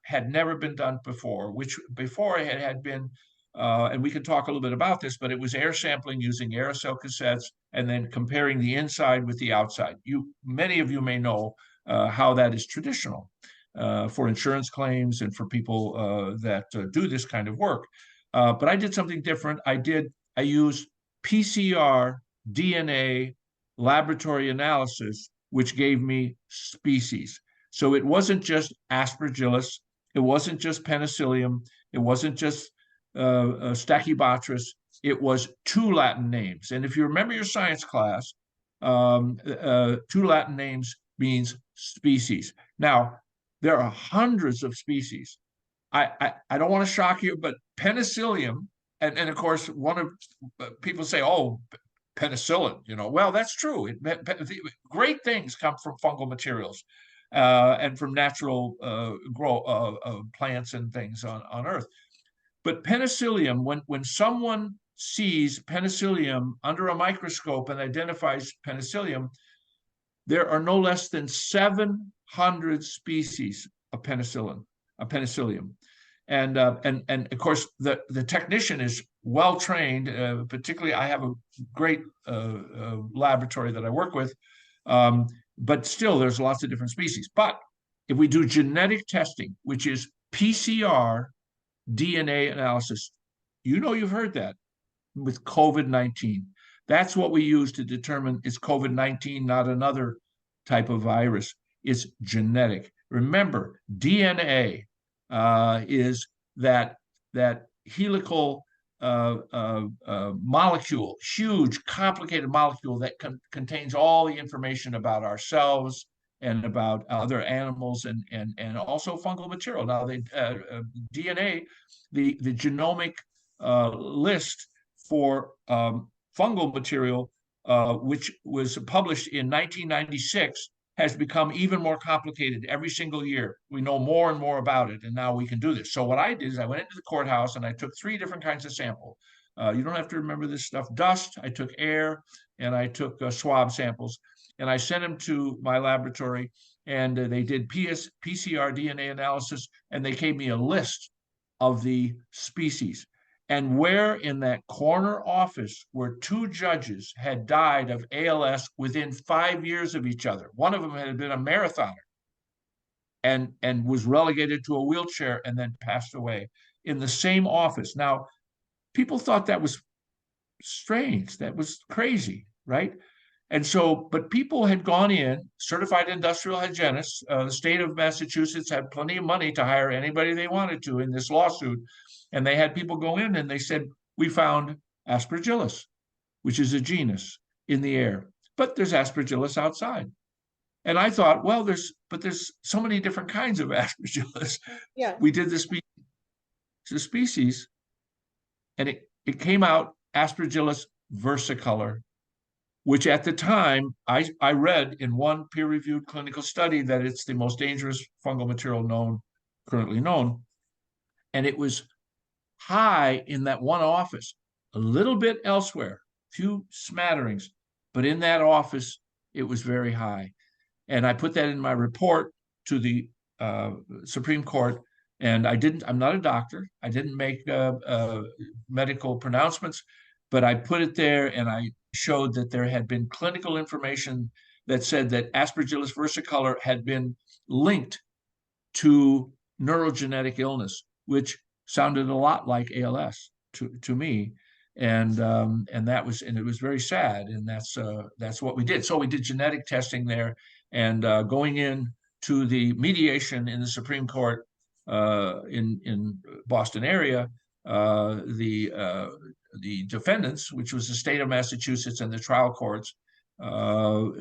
had never been done before, which before it had been, and we can talk a little bit about this, but it was air sampling using aerosol cassettes and then comparing the inside with the outside. Many of you may know how that is traditional for insurance claims and for people that do this kind of work. But I did something different. I used PCR DNA laboratory analysis, which gave me species. So it wasn't just Aspergillus, it wasn't just Penicillium, it wasn't just Stachybotrys, it was 2 Latin names. And if you remember your science class, 2 Latin names means species. Now, there are hundreds of species. I don't want to shock you, but Penicillium, and of course, one of people say, oh, penicillin, well, that's true. Great things come from fungal materials and from natural plants and things on Earth. But penicillium, when someone sees penicillium under a microscope and identifies penicillium, there are no less than 700 species of penicillium. And of course, the technician is well trained. Particularly, I have a great laboratory that I work with, but still, there's lots of different species. But if we do genetic testing, which is PCR DNA analysis, you've heard that with COVID-19. That's what we use to determine is COVID-19 not another type of virus. It's genetic. Remember, DNA is that helical molecule, huge, complicated molecule that contains all the information about ourselves and about other animals and also fungal material. Now, the DNA, the genomic list for fungal material, which was published in 1996, has become even more complicated every single year. We know more and more about it, and now we can do this. So what I did is I went into the courthouse and I took 3 different kinds of sample. You don't have to remember this stuff. Dust, I took air, and I took swab samples, and I sent them to my laboratory, and they did PCR DNA analysis, and they gave me a list of the species. And where in that corner office where 2 judges had died of ALS within 5 years of each other. One of them had been a marathoner and was relegated to a wheelchair and then passed away in the same office. Now, people thought that was strange. That was crazy, right? And so, but people had gone in, certified industrial hygienists. The state of Massachusetts had plenty of money to hire anybody they wanted to in this lawsuit. And they had people go in and they said, we found Aspergillus, which is a genus in the air, but there's Aspergillus outside. And I thought, well, there's so many different kinds of Aspergillus. Yeah. We did the species, and it came out Aspergillus versicolor, which at the time I read in one peer-reviewed clinical study that it's the most dangerous fungal material currently known. And it was high in that one office, a little bit elsewhere, few smatterings, but in that office, it was very high. And I put that in my report to the Supreme Court. And I'm not a doctor. I didn't make medical pronouncements, but I put it there and I showed that there had been clinical information that said that Aspergillus versicolor had been linked to neurogenetic illness, which sounded a lot like ALS to me. And it was very sad. And that's what we did. So we did genetic testing there, and going in to the mediation in the Supreme Court in Boston area, the defendants, which was the state of Massachusetts and the trial courts,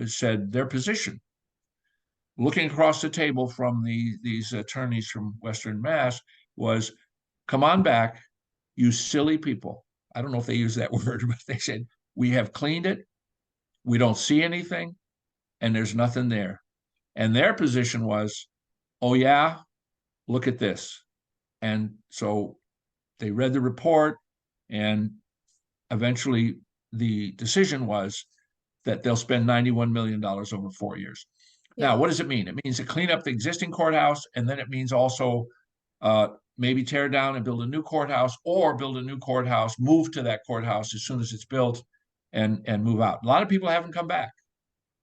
said their position. Looking across the table from these attorneys from Western Mass was, come on back, you silly people. I don't know if they used that word, but they said, we have cleaned it. We don't see anything, and there's nothing there. And their position was, oh yeah, look at this. And so they read the report, and eventually the decision was that they'll spend $91 million over 4 years. Yeah. Now, what does it mean? It means to clean up the existing courthouse, and then it means also maybe tear down and build a new courthouse, or build a new courthouse, move to that courthouse as soon as it's built, and move out. A lot of people haven't come back.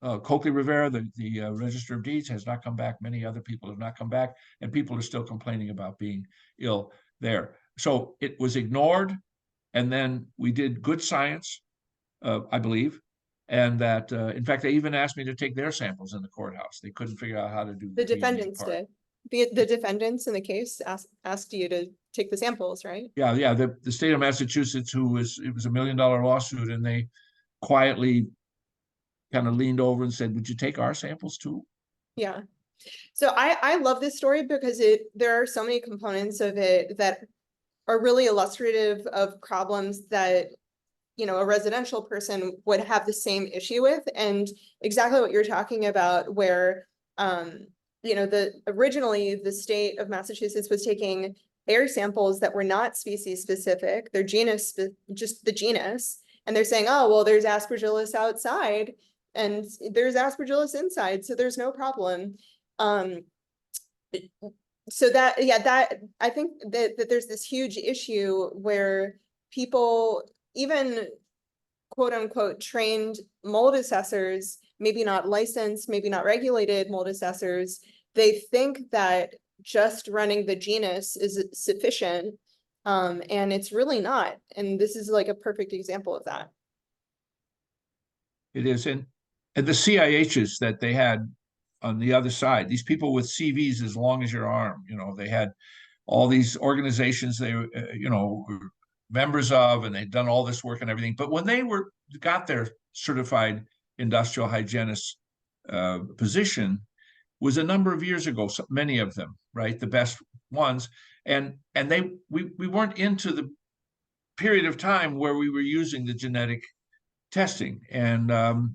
Coakley Rivera, the Register of Deeds, has not come back. Many other people have not come back, and people are still complaining about being ill there. So it was ignored, and then we did good science, I believe, and that, in fact, they even asked me to take their samples in the courthouse. They couldn't figure out how to do the defendants did. The defendants in the case asked you to take the samples, right? Yeah. The state of Massachusetts, it was $1 million lawsuit, and they quietly kind of leaned over and said, would you take our samples too? Yeah. So I love this story because there are so many components of it that are really illustrative of problems that, you know, a residential person would have the same issue with, and exactly what you're talking about, where you know, originally the state of Massachusetts was taking air samples that were not species specific, they're genus, just the genus, and they're saying, oh, well, there's Aspergillus outside and there's Aspergillus inside, so there's no problem. So that, yeah, that I think that there's this huge issue where people, even quote unquote trained mold assessors, maybe not licensed, maybe not regulated mold assessors, they think that just running the genus is sufficient, and it's really not. And this is like a perfect example of that. It is. And the CIHs that they had on the other side, these people with CVs as long as your arm, you know, they had all these organizations they were members of, and they'd done all this work and everything. But when they got their certified industrial hygienist position, was a number of years ago, so many of them, right, the best ones, and we weren't into the period of time where we were using the genetic testing, and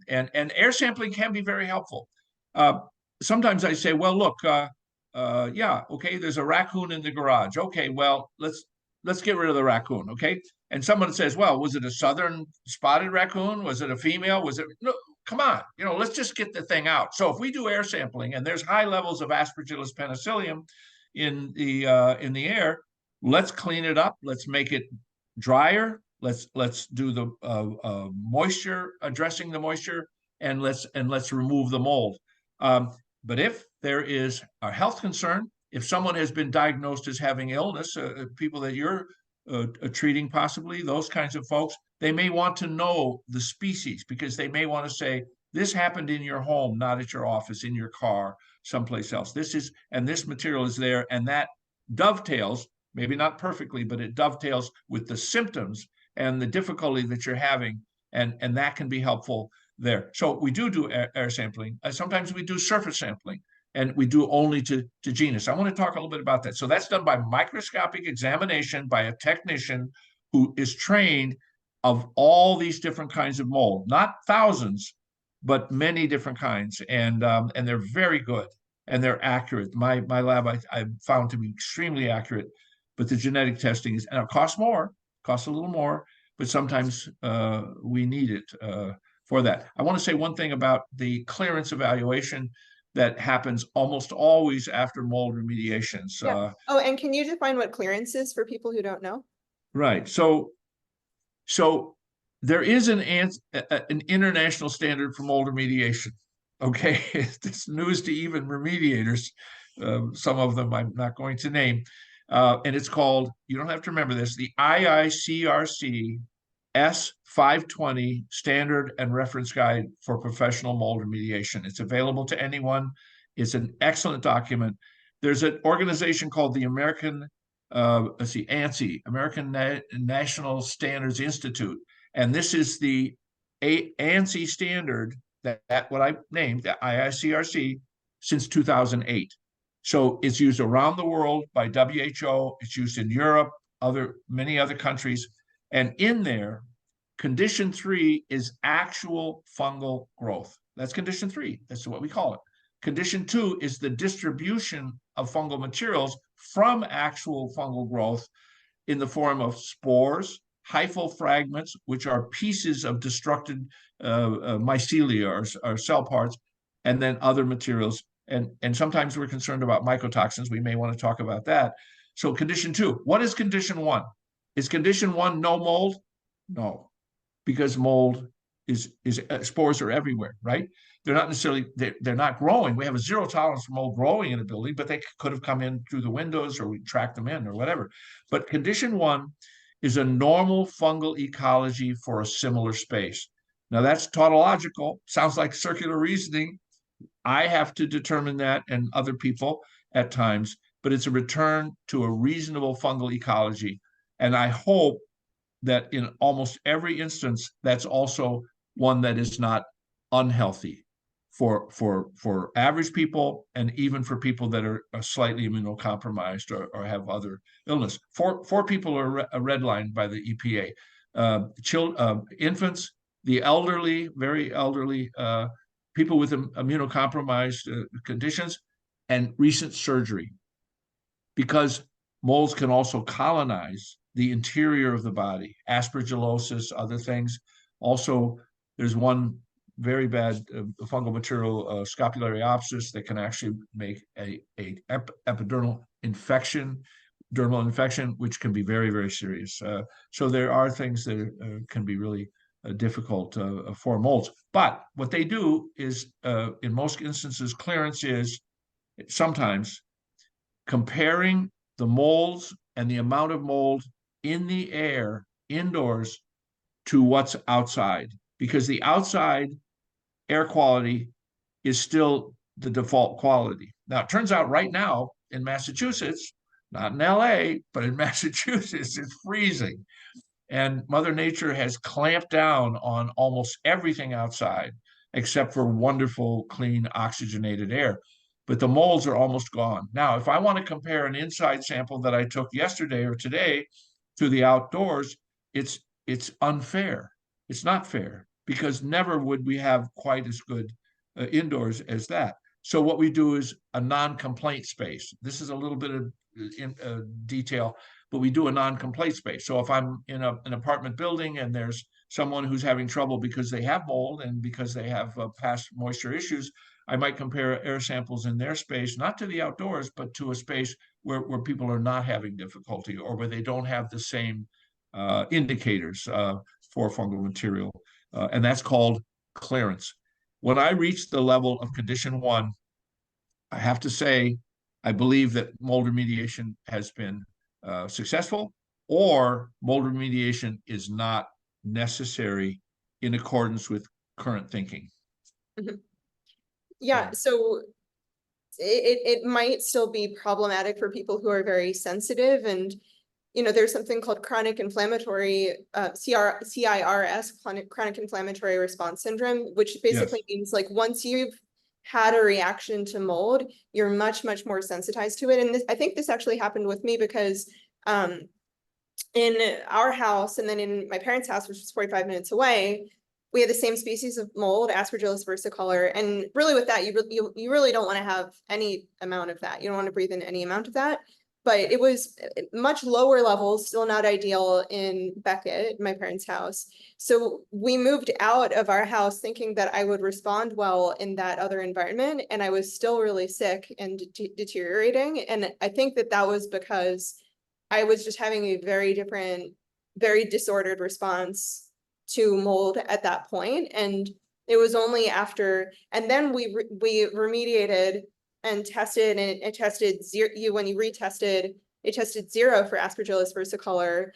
air sampling can be very helpful. Uh, Sometimes I say, well, look, yeah, okay, there's a raccoon in the garage. Okay, well, let's get rid of the raccoon, okay? And someone says, well, was it a southern spotted raccoon? Was it a female? Was it no? Come on, let's just get the thing out. So if we do air sampling and there's high levels of Aspergillus penicillium in the air, let's clean it up. Let's make it drier. Let's do the moisture, addressing the moisture, and let's remove the mold. But if there is a health concern, if someone has been diagnosed as having illness, people that you're treating possibly, those kinds of folks, they may want to know the species because they may want to say, this happened in your home, not at your office, in your car, someplace else. This material is there, and that dovetails, maybe not perfectly, but it dovetails with the symptoms and the difficulty that you're having, and that can be helpful there. So we do air sampling. Sometimes we do surface sampling, and we do only to genus. I want to talk a little bit about that. So that's done by microscopic examination by a technician who is trained of all these different kinds of mold, not thousands, but many different kinds, and they're very good and they're accurate. My lab I found to be extremely accurate, but the genetic testing is, and it costs more, costs a little more, but sometimes we need it for that. I want to say one thing about the clearance evaluation that happens almost always after mold remediations. Yeah. Oh, and can you define what clearance is for people who don't know? Right. So there is an international standard for mold remediation. Okay, it's news to even remediators. Some of them I'm not going to name, and it's called. You don't have to remember this. The IICRC S520 Standard and Reference Guide for Professional Mold Remediation. It's available to anyone. It's an excellent document. There's an organization called the American, ANSI, American National Standards Institute, and this is the ANSI standard that what I named, the IICRC, since 2008. So it's used around the world by WHO. It's used in Europe, many other countries. And in there, condition 3 is actual fungal growth. That's condition 3. That's what we call it. Condition 2 is the distribution of fungal materials from actual fungal growth in the form of spores, hyphal fragments, which are pieces of destructed mycelia or cell parts, and then other materials. And sometimes we're concerned about mycotoxins. We may want to talk about that. So condition 2, what is condition 1? Is condition 1 no mold? No, because mold is spores are everywhere, right? They're not necessarily, they're not growing. We have a zero tolerance for mold growing in a building, but they could have come in through the windows or we track them in or whatever. But condition 1 is a normal fungal ecology for a similar space. Now that's tautological, sounds like circular reasoning. I have to determine that and other people at times, but it's a return to a reasonable fungal ecology. And I hope that in almost every instance, that's also one that is not unhealthy for average people and even for people that are slightly immunocompromised or have other illness. Four people are redlined by the EPA. Infants, the elderly, very elderly, people with immunocompromised conditions, and recent surgery. Because molds can also colonize the interior of the body, aspergillosis, other things. Also, there's one very bad fungal material, scapulariopsis, that can actually make a epidermal infection, dermal infection, which can be very, very serious. So there are things that can be really difficult for molds. But what they do is, in most instances, clearance is sometimes comparing the molds and the amount of mold in the air indoors to what's outside, because the outside air quality is still the default quality. Now, it turns out right now in Massachusetts, not in LA, but in Massachusetts, it's freezing. And Mother Nature has clamped down on almost everything outside, except for wonderful, clean, oxygenated air. But the molds are almost gone. Now, if I want to compare an inside sample that I took yesterday or today to the outdoors, it's unfair. It's not fair, because never would we have quite as good indoors as that. So what we do is a non-complaint space. This is a little bit of detail, but we do a non-complaint space. So if I'm in an apartment building and there's someone who's having trouble because they have mold and because they have past moisture issues, I might compare air samples in their space, not to the outdoors, but to a space where people are not having difficulty or where they don't have the same indicators for fungal material. And that's called clearance. When I reach the level of condition 1, I have to say, I believe that mold remediation has been successful, or mold remediation is not necessary in accordance with current thinking. Mm-hmm. Yeah, so it might still be problematic for people who are very sensitive, and there's something called chronic inflammatory CIRS, chronic inflammatory response syndrome, which basically means like once you've had a reaction to mold, you're much more sensitized to it. And I think this actually happened with me because in our house and then in my parents' house, which was 45 minutes away, we had the same species of mold, Aspergillus versicolor. And really with that, you really don't want to have any amount of that. You don't want to breathe in any amount of that. But it was much lower levels, still not ideal in Beckett, my parents' house. So we moved out of our house thinking that I would respond well in that other environment. And I was still really sick and deteriorating. And I think that was because I was just having a very different, very disordered response to mold at that point. And it was only after, and then we remediated and tested, and it tested zero. When you retested, it tested 0 for Aspergillus versicolor,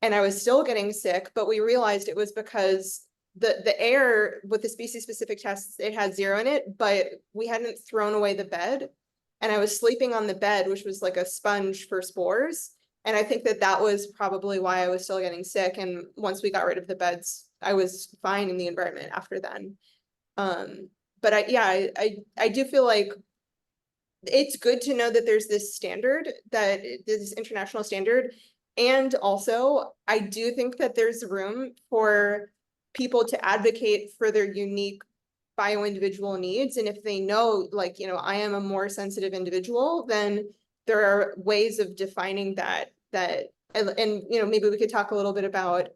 and I was still getting sick. But we realized it was because the air with the species specific tests, it had 0 in it, but we hadn't thrown away the bed, and I was sleeping on the bed, which was like a sponge for spores. And I think that was probably why I was still getting sick. And once we got rid of the beds, I was fine in the environment after then. But I do feel like it's good to know that there's this standard, that this international standard. And also, I do think that there's room for people to advocate for their unique bio-individual needs. And if they know, like, I am a more sensitive individual, then there are ways of defining that, and maybe we could talk a little bit about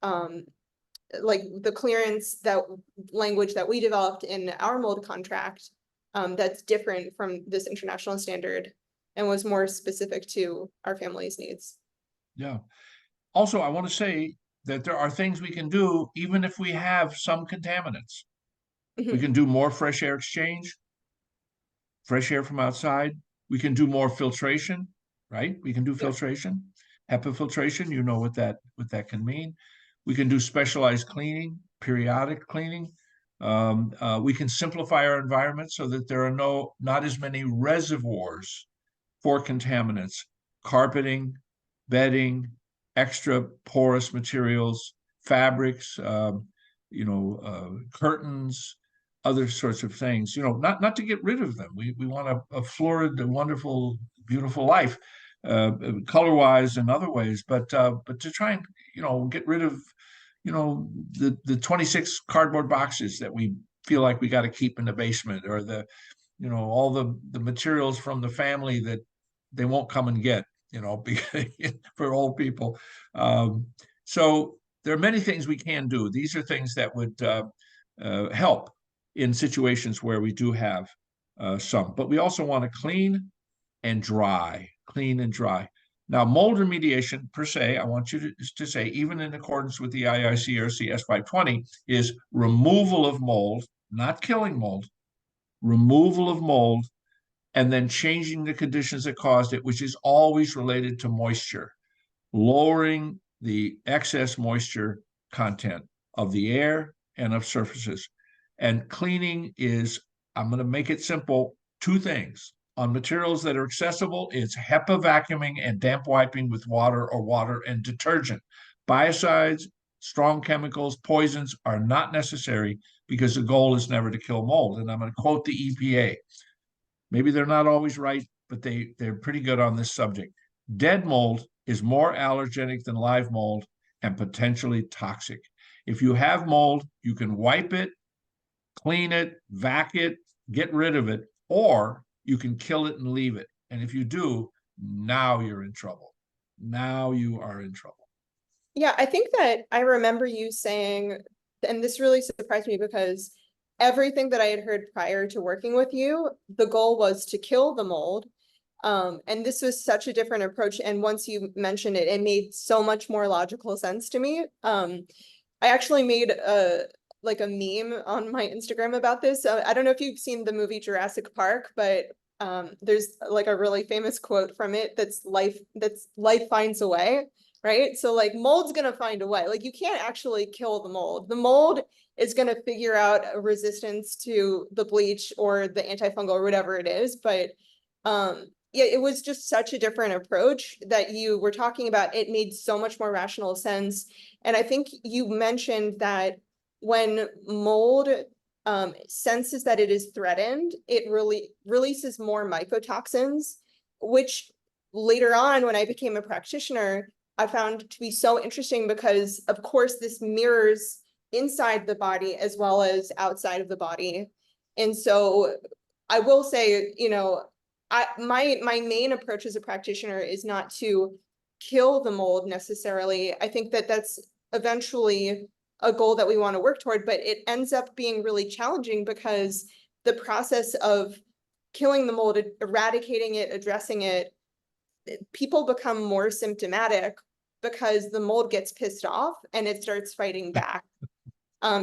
like the clearance, that language that we developed in our mold contract, that's different from this international standard and was more specific to our family's needs. Yeah. Also, I want to say that there are things we can do even if we have some contaminants. We can do more fresh air exchange, fresh air from outside. We can do more filtration, right? We can do filtration, HEPA filtration. You know what that can mean. We can do specialized cleaning, periodic cleaning. We can simplify our environment so that there are not as many reservoirs for contaminants, carpeting, bedding, extra porous materials, fabrics, curtains, other sorts of things, not to get rid of them. We want a florid, wonderful, beautiful life, color-wise and other ways, but to try and get rid of, the 26 cardboard boxes that we feel like we got to keep in the basement, or all the materials from the family that they won't come and get, for old people. So there are many things we can do. These are things that would help in situations where we do have some, but we also want to clean and dry. Now, mold remediation per se, I want you to say, even in accordance with the IICRC S520, is removal of mold, not killing mold, removal of mold, and then changing the conditions that caused it, which is always related to moisture, lowering the excess moisture content of the air and of surfaces. And cleaning is, I'm going to make it simple, 2 things. On materials that are accessible, it's HEPA vacuuming and damp wiping with water or water and detergent. Biocides, strong chemicals, poisons are not necessary because the goal is never to kill mold. And I'm going to quote the EPA. Maybe they're not always right, but they're pretty good on this subject. Dead mold is more allergenic than live mold and potentially toxic. If you have mold, you can wipe it, clean it, vac it, get rid of it, or you can kill it and leave it. And if you do, now you're in trouble. Now you are in trouble. Yeah, I think that I remember you saying, and this really surprised me because everything that I had heard prior to working with you, the goal was to kill the mold. And this was such a different approach. And once you mentioned it, it made so much more logical sense to me. I actually made a meme on my Instagram about this. I don't know if you've seen the movie Jurassic Park, but there's like a really famous quote from it that's life finds a way, right? So like mold's gonna find a way. Like you can't actually kill the mold. The mold is gonna figure out a resistance to the bleach or the antifungal or whatever it is. But yeah, it was just such a different approach that you were talking about. It made so much more rational sense. And I think you mentioned that when mold senses that it is threatened, it really releases more mycotoxins, which later on, when I became a practitioner, I found to be so interesting because, of course, this mirrors inside the body as well as outside of the body. And so I will say, you know, my main approach as a practitioner is not to kill the mold necessarily. I think that that's eventually a goal that we want to work toward, but it ends up being really challenging because the process of killing the mold, eradicating it, addressing it, people become more symptomatic because the mold gets pissed off and it starts fighting back.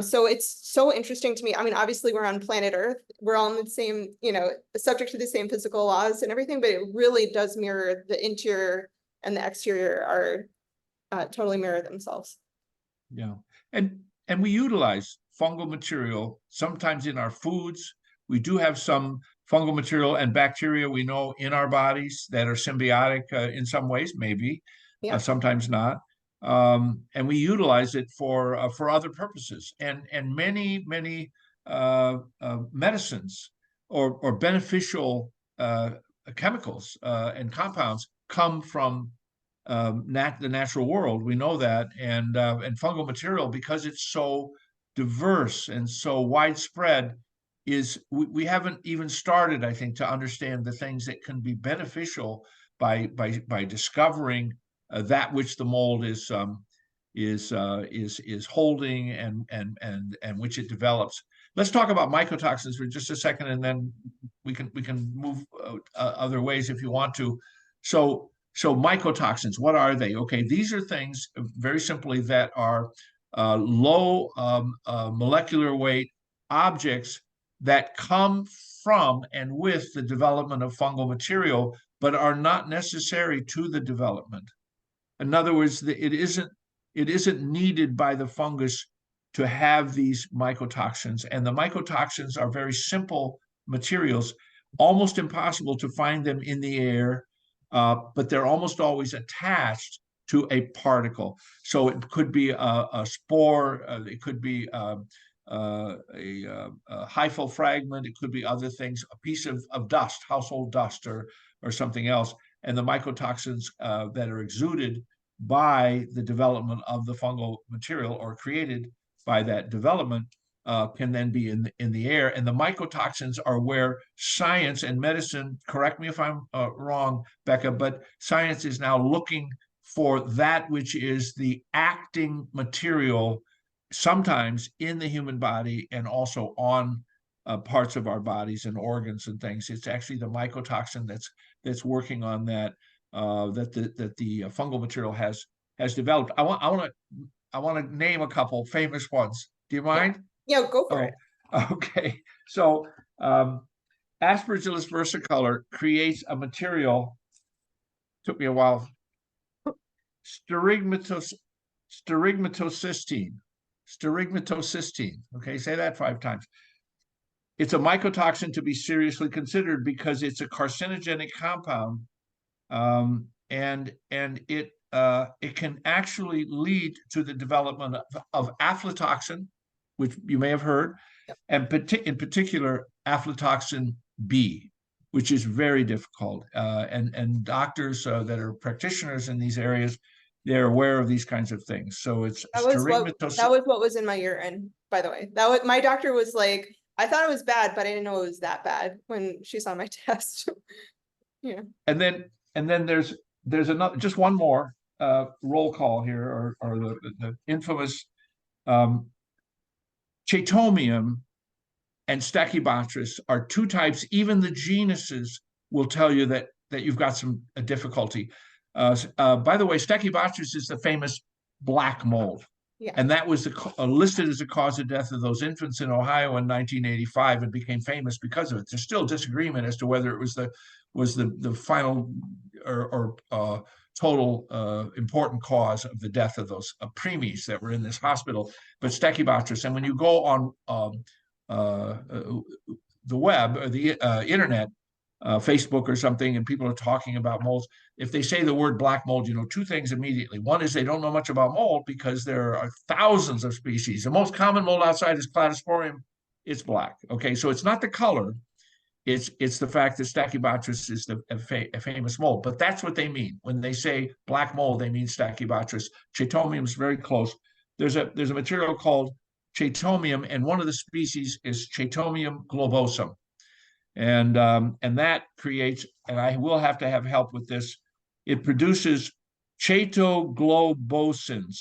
So it's so interesting to me. I mean, obviously we're on planet Earth. We're all in the same, you know, subject to the same physical laws and everything, but it really does mirror the interior and the exterior are totally mirror themselves. Yeah. And we utilize fungal material sometimes in our foods. We do have some fungal material and bacteria we know in our bodies that are symbiotic in some ways, maybe, Yeah. sometimes not. And we utilize it for other purposes. And many medicines or beneficial chemicals and compounds come from the natural world. We know that, and fungal material, because it's so diverse and so widespread, is we haven't even started, I think, to understand the things that can be beneficial by discovering that which the mold is holding and which it develops. Let's talk about mycotoxins for just a second, and then we can move other ways if you want to. So mycotoxins, what are they? Okay, these are things very simply that are low molecular weight objects that come from and with the development of fungal material, but are not necessary to the development. In other words, it isn't needed by the fungus to have these mycotoxins, and the mycotoxins are very simple materials, almost impossible to find them in the air, but they're almost always attached to a particle. So it could be a spore, it could be a hyphal fragment, it could be other things, a piece of dust, household dust, or something else. And the mycotoxins that are exuded by the development of the fungal material or created by that development can then be in the air. And the mycotoxins are where science and medicine, correct me if I'm wrong, Becca, but science is now looking for that which is the acting material sometimes in the human body and also on parts of our bodies and organs and things. It's actually the mycotoxin that's working on that that the fungal material has developed. I want to name a couple famous ones. Do you mind? Yeah, go for it. Okay. So Aspergillus versicolor creates a material. Took me a while. Strigmatocystine. Strigmatocystine. Okay, say that 5 times. It's a mycotoxin to be seriously considered because it's a carcinogenic compound, and it can actually lead to the development of aflatoxin, which you may have heard, and in particular aflatoxin B, which is very difficult. And doctors that are practitioners in these areas, they're aware of these kinds of things. So it's that was what was in my urine, by the way. My doctor was like, I thought it was bad, but I didn't know it was that bad when she saw my test. Yeah. And then there's another, just one more roll call here, or the infamous Chaetomium and Stachybotrys are two types. Even the genuses will tell you that you've got some difficulty. By the way, Stachybotrys is the famous black mold. Yeah. And that was listed as a cause of death of those infants in Ohio in 1985 and became famous because of it. There's still disagreement as to whether it was the final or total important cause of the death of those preemies that were in this hospital. But Stachybotrys, and when you go on the web or the internet, Facebook or something, and people are talking about molds, if they say the word black mold, you know two things immediately. One is they don't know much about mold because there are thousands of species. The most common mold outside is Cladosporium. It's black. Okay, so it's not the color. It's the fact that Stachybotrys is a famous mold. But that's what they mean. When they say black mold, they mean Stachybotrys. Chaetomium is very close. There's a material called Chaetomium, and one of the species is Chaetomium globosum. And that creates, and I will have to have help with this, it produces chaetoglobosins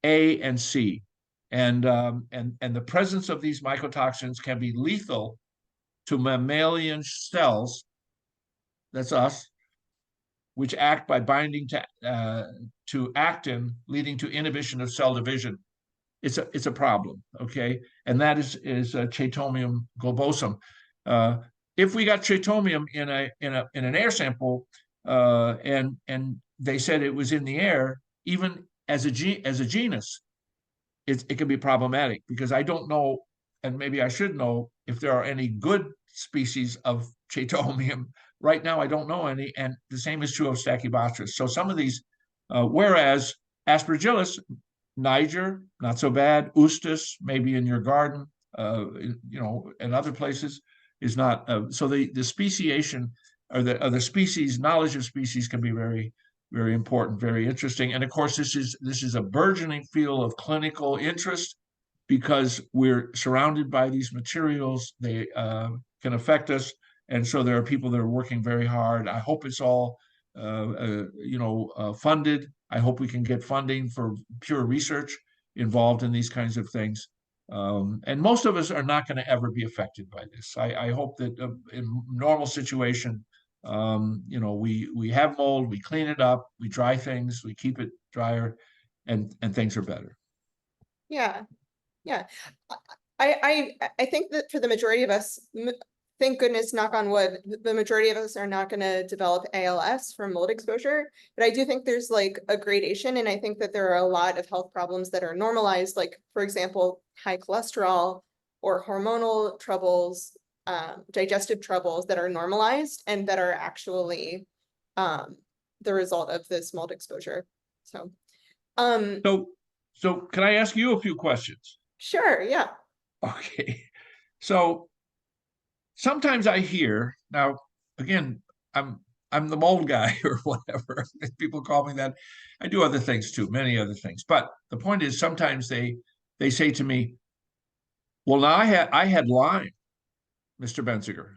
A and C. And the presence of these mycotoxins can be lethal to mammalian cells, that's us, which act by binding to actin, leading to inhibition of cell division. It's a problem, okay? And that is Chaetomium globosum. If we got Chaetomium in an air sample, and they said it was in the air, even as a genus, it can be problematic, because I don't know, and maybe I should know, if there are any good species of Chaetomium. Right now, I don't know any, and the same is true of Stachybotrys. So some of these, whereas Aspergillus, Niger, not so bad. Ustis, maybe in your garden, and other places, is not. So the speciation or the species, knowledge of species can be very, very important, very interesting. And of course, this is a burgeoning field of clinical interest, because we're surrounded by these materials. They can affect us, and so there are people that are working very hard. I hope it's all funded. I hope we can get funding for pure research involved in these kinds of things. And most of us are not going to ever be affected by this. I hope that in normal situation, we have mold, we clean it up, we dry things, we keep it drier, and things are better. Yeah. Yeah. I think that for the majority of us, thank goodness, knock on wood, the majority of us are not going to develop ALS from mold exposure. But I do think there's like a gradation, and I think that there are a lot of health problems that are normalized, like, for example, high cholesterol or hormonal troubles, digestive troubles that are normalized and that are actually the result of this mold exposure. So, so can I ask you a few questions? Sure, yeah. Okay. So sometimes I hear, now again, I'm the mold guy or whatever. People call me that. I do other things too, many other things. But the point is, sometimes they say to me, well, now I had Lyme, Mr. Benziger,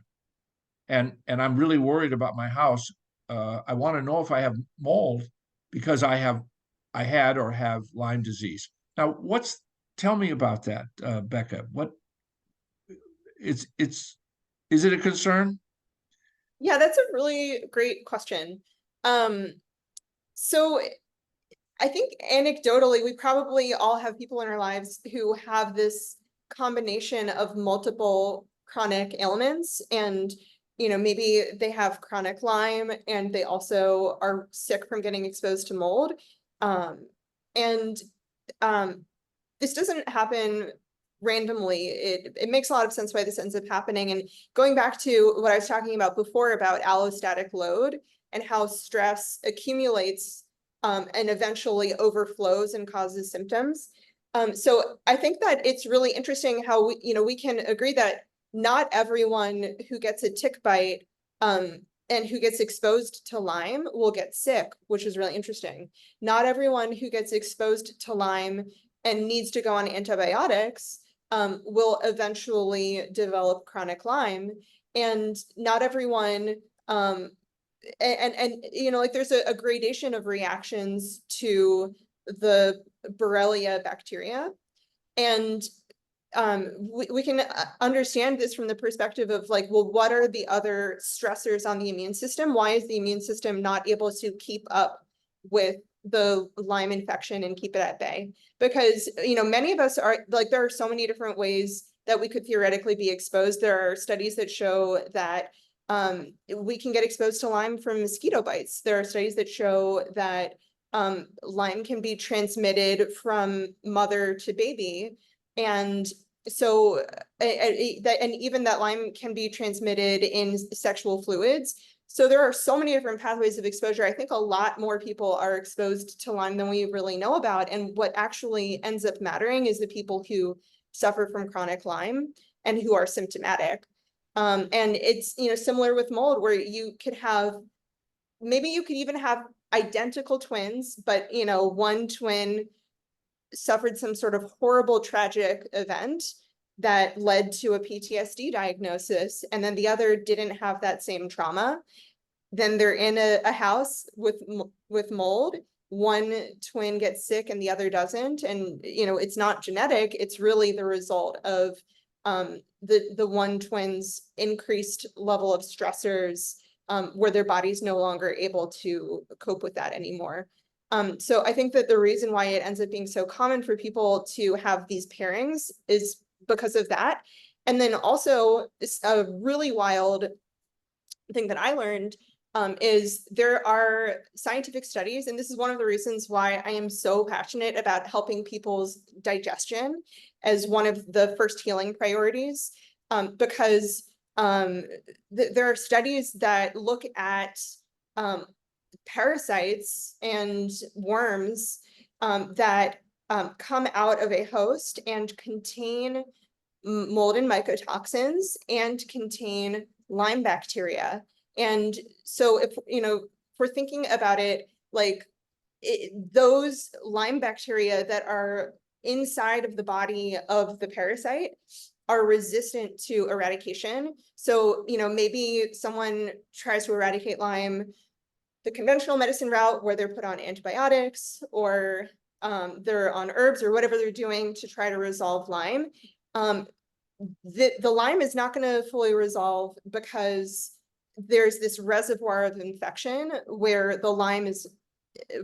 and I'm really worried about my house. I want to know if I have mold because I had or have Lyme disease. Now, tell me about that, Becca. Is it a concern? Yeah, that's a really great question. So I think anecdotally, we probably all have people in our lives who have this combination of multiple chronic ailments, and maybe they have chronic Lyme and they also are sick from getting exposed to mold. And this doesn't happen randomly. It makes a lot of sense why this ends up happening. And going back to what I was talking about before about allostatic load and how stress accumulates and eventually overflows and causes symptoms. So I think that it's really interesting how we can agree that not everyone who gets a tick bite and who gets exposed to Lyme will get sick, which is really interesting. Not everyone who gets exposed to Lyme and needs to go on antibiotics will eventually develop chronic Lyme, and not everyone, and you know, like there's a gradation of reactions to the Borrelia bacteria. And we can understand this from the perspective of like, well, what are the other stressors on the immune system? Why is the immune system not able to keep up with the Lyme infection and keep it at bay? Because, you know, many of us are like, there are so many different ways that we could theoretically be exposed. There are studies that show that we can get exposed to Lyme from mosquito bites. There are studies that show that Lyme can be transmitted from mother to baby. And so, and even that Lyme can be transmitted in sexual fluids. So there are so many different pathways of exposure. I think a lot more people are exposed to Lyme than we really know about. And what actually ends up mattering is the people who suffer from chronic Lyme and who are symptomatic. And it's, you know, similar with mold, where you could have, maybe you could even have identical twins, but, you know, one twin suffered some sort of horrible, tragic event that led to a PTSD diagnosis, and then the other didn't have that same trauma. Then they're in a house with mold. One twin gets sick and the other doesn't, and you know, it's not genetic. It's really the result of the one twin's increased level of stressors, where their body's no longer able to cope with that anymore. So I think that the reason why it ends up being so common for people to have these pairings is because of that. And then also a really wild thing that I learned is there are scientific studies, and this is one of the reasons why I am so passionate about helping people's digestion as one of the first healing priorities, because there are studies that look at parasites and worms that come out of a host and contain mold and mycotoxins and contain Lyme bacteria. And so if, you know, if we're thinking about it, like those Lyme bacteria that are inside of the body of the parasite are resistant to eradication. So, you know, maybe someone tries to eradicate Lyme the conventional medicine route, where they're put on antibiotics, or they're on herbs, or whatever they're doing to try to resolve Lyme. The Lyme is not going to fully resolve because there's this reservoir of infection where the Lyme is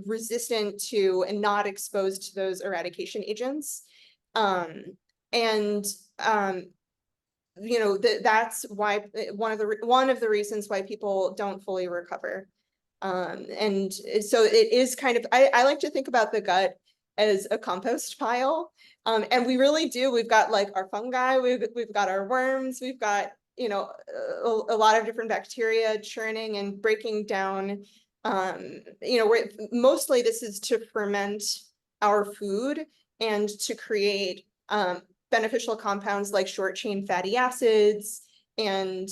resistant to and not exposed to those eradication agents. You know, that's why one of the reasons why people don't fully recover. And so it is kind of, I like to think about the gut as a compost pile. And we really do. We've got like our fungi, we've got our worms, we've got, you know, a lot of different bacteria churning and breaking down. You know, mostly this is to ferment our food and to create beneficial compounds like short chain fatty acids, and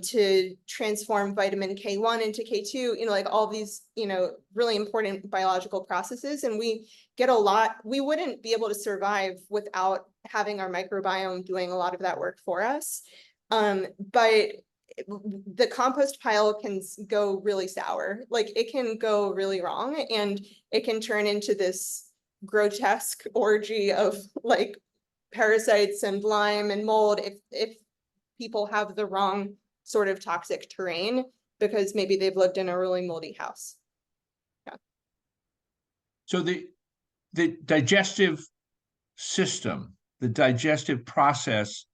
to transform vitamin K1 into K2, you know, like all these, you know, really important biological processes. And we get a lot, we wouldn't be able to survive without having our microbiome doing a lot of that work for us. But the compost pile can go really sour, like it can go really wrong, and it can turn into this grotesque orgy of like parasites and Lyme and mold if people have the wrong sort of toxic terrain, because maybe they've lived in a really moldy house. Yeah. So the digestive system, the digestive process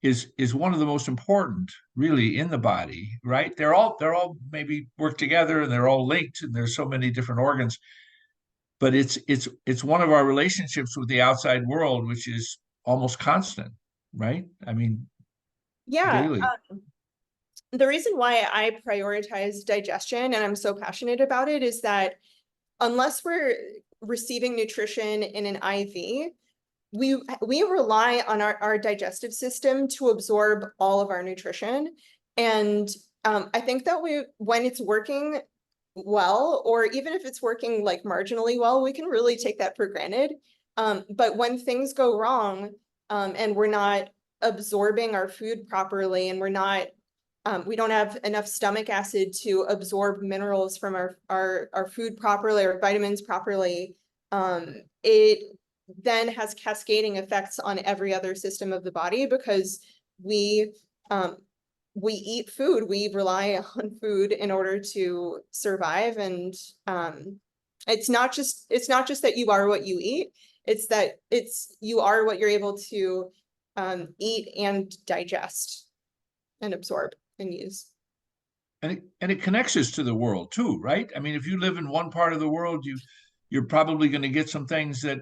is one of the most important really in the body, right? They're all maybe work together and they're all linked, and there's so many different organs, but it's one of our relationships with the outside world, which is almost constant, right? I mean, Yeah. daily. The reason why I prioritize digestion and I'm so passionate about it is that unless we're receiving nutrition in an IV, we rely on our digestive system to absorb all of our nutrition. And I think that when it's working well, or even if it's working like marginally well, we can really take that for granted. But when things go wrong, and we're not absorbing our food properly, and we don't have enough stomach acid to absorb minerals from our food properly, or vitamins properly, it then has cascading effects on every other system of the body, because we eat food, we rely on food in order to survive. And it's not just that you are what you eat, it's that you are what you're able to eat and digest and absorb and use. And it connects us to the world too, right? I mean, if you live in one part of the world, you're probably going to get some things that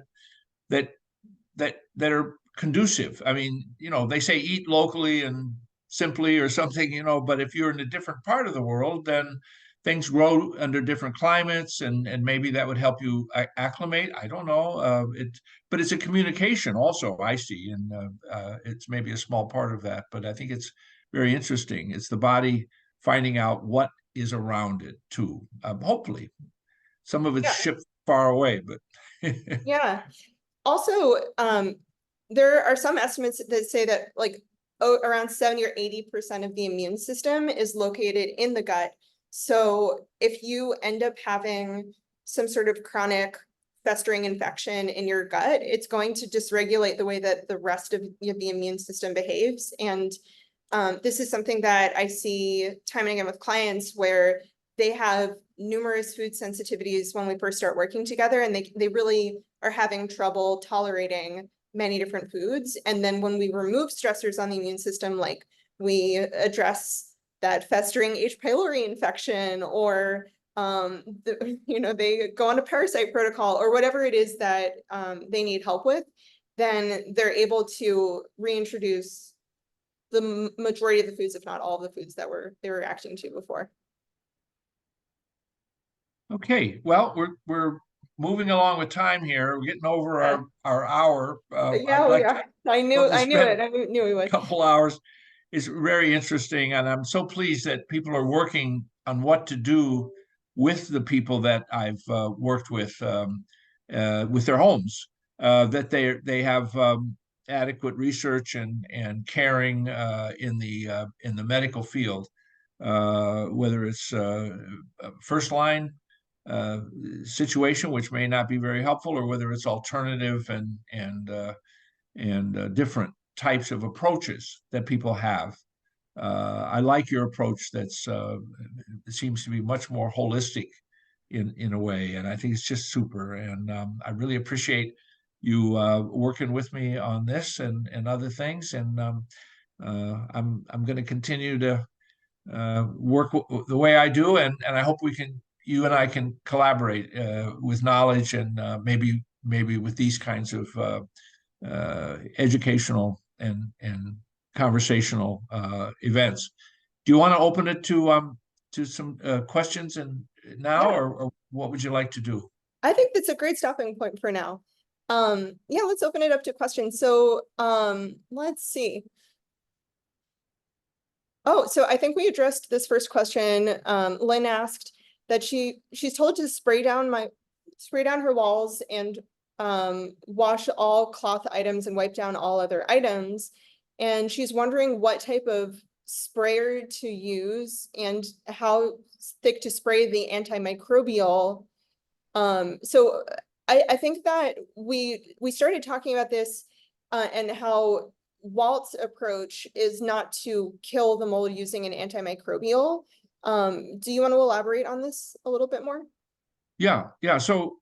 are conducive. I mean, they say eat locally and simply or something, but if you're in a different part of the world, then things grow under different climates, and maybe that would help you acclimate. I don't know. But it's a communication also, I see, and it's maybe a small part of that, but I think it's very interesting. It's the body finding out what is around it too. Hopefully, some of it's shipped far away, but yeah. Also, there are some estimates that say that like around 70 or 80% of the immune system is located in the gut. So if you end up having some sort of chronic festering infection in your gut, it's going to dysregulate the way that the rest of the immune system behaves. And this is something that I see time and again with clients, where they have numerous food sensitivities when we first start working together, and they really are having trouble tolerating many different foods. And then when we remove stressors on the immune system, like we address that festering H. pylori infection, or they go on a parasite protocol, or whatever it is that they need help with, then they're able to reintroduce the majority of the foods, if not all of the foods that they were reacting to before. Okay, well, we're moving along with time here. We're getting over our hour. Yeah, I'd like yeah. I knew it. I knew we would. A couple hours. It's very interesting, and I'm so pleased that people are working on what to do with the people that I've worked with their homes. That they have adequate research and caring in the medical field, whether it's first line situation, which may not be very helpful, or whether it's alternative and different types of approaches that people have. I like your approach that's seems to be much more holistic in a way, and I think it's just super. And I really appreciate you working with me on this and other things. And I'm going to continue to work the way I do, and I hope you and I can collaborate with knowledge, and maybe with these kinds of educational and conversational events. Do you want to open it to some questions now, or what would you like to do? I think that's a great stopping point for now. Yeah, let's open it up to questions. So let's see. Oh, so I think we addressed this first question. Lynn asked that she's told to spray down her walls and wash all cloth items and wipe down all other items. And she's wondering what type of sprayer to use and how thick to spray the antimicrobial. So I think that we started talking about this and how Walt's approach is not to kill the mold using an antimicrobial. Do you want to elaborate on this a little bit more? Yeah. So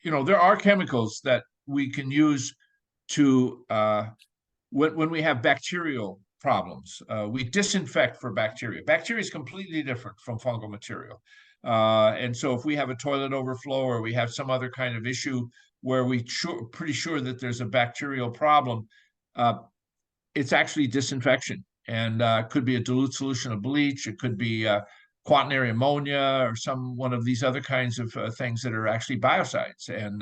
there are chemicals that we can use to when we have bacterial problems. We disinfect for bacteria. Bacteria is completely different from fungal material. And so if we have a toilet overflow, or we have some other kind of issue where pretty sure that there's a bacterial problem, it's actually disinfection. And could be a dilute solution of bleach. It could be quaternary ammonia, or one of these other kinds of things that are actually biocides. And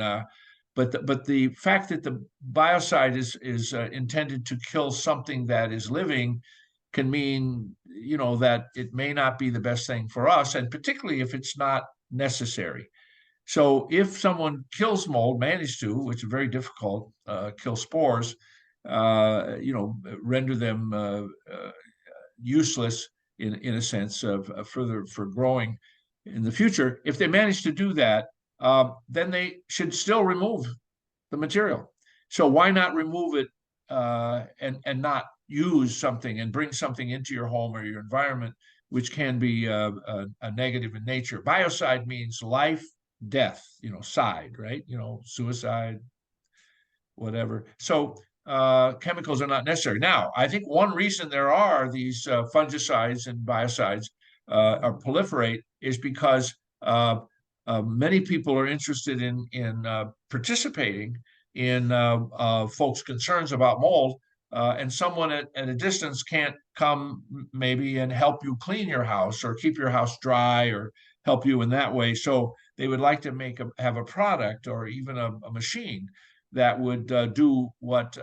but the fact that the biocide is intended to kill something that is living can mean that it may not be the best thing for us, and particularly if it's not necessary. So if someone kills mold, managed to, which is very difficult, kill spores, render them useless in a sense of further for growing in the future. If they manage to do that, then they should still remove the material. So why not remove it and not use something and bring something into your home or your environment which can be a negative in nature. Biocide means life, death, side, right? Suicide, whatever. So chemicals are not necessary. Now, I think one reason there are these fungicides and biocides are proliferate is because many people are interested in participating in folks' concerns about mold, and someone at a distance can't come maybe and help you clean your house or keep your house dry or help you in that way. So they would like to have a product or even a machine that would do what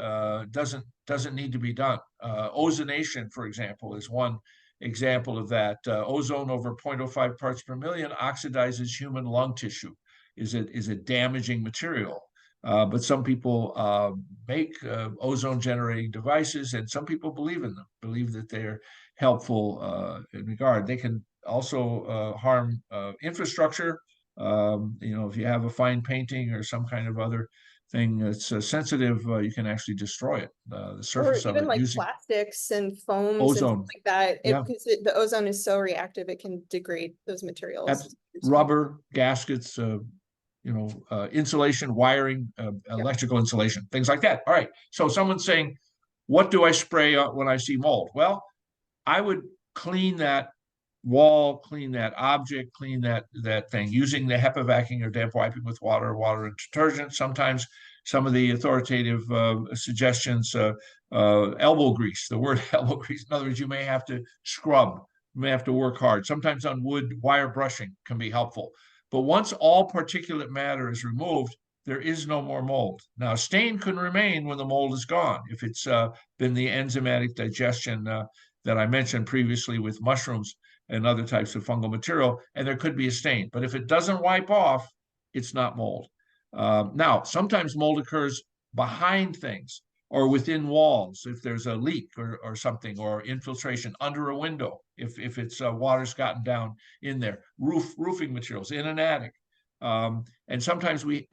doesn't need to be done. Ozonation, for example, is one example of that. Ozone over 0.05 parts per million oxidizes human lung tissue, is a damaging material. But some people make ozone generating devices, and some people believe in them, believe that they're helpful in regard. They can also harm infrastructure. If you have a fine painting or some kind of other thing that's sensitive, you can actually destroy it, the surface Or of even it, like using plastics and foams and ozone. stuff like that. Yeah, Because the ozone is so reactive, it can degrade those materials. rubber gaskets, insulation, wiring, Yeah. electrical insulation, things like that. All right. So someone's saying, what do I spray when I see mold? Well, I would clean that wall, clean that object, clean that thing using the HEPA vacuuming or damp wiping with water and detergent. Sometimes some of the authoritative suggestions, elbow grease, the word elbow grease. In other words, you may have to scrub, you may have to work hard. Sometimes on wood, wire brushing can be helpful. But once all particulate matter is removed, there is no more mold. Now, stain can remain when the mold is gone. If it's been the enzymatic digestion that I mentioned previously with mushrooms and other types of fungal material, and there could be a stain. But if it doesn't wipe off, it's not mold. Now, sometimes mold occurs behind things or within walls if there's a leak or something, or infiltration under a window if it's water's gotten down in there, roofing materials in an attic. And sometimes we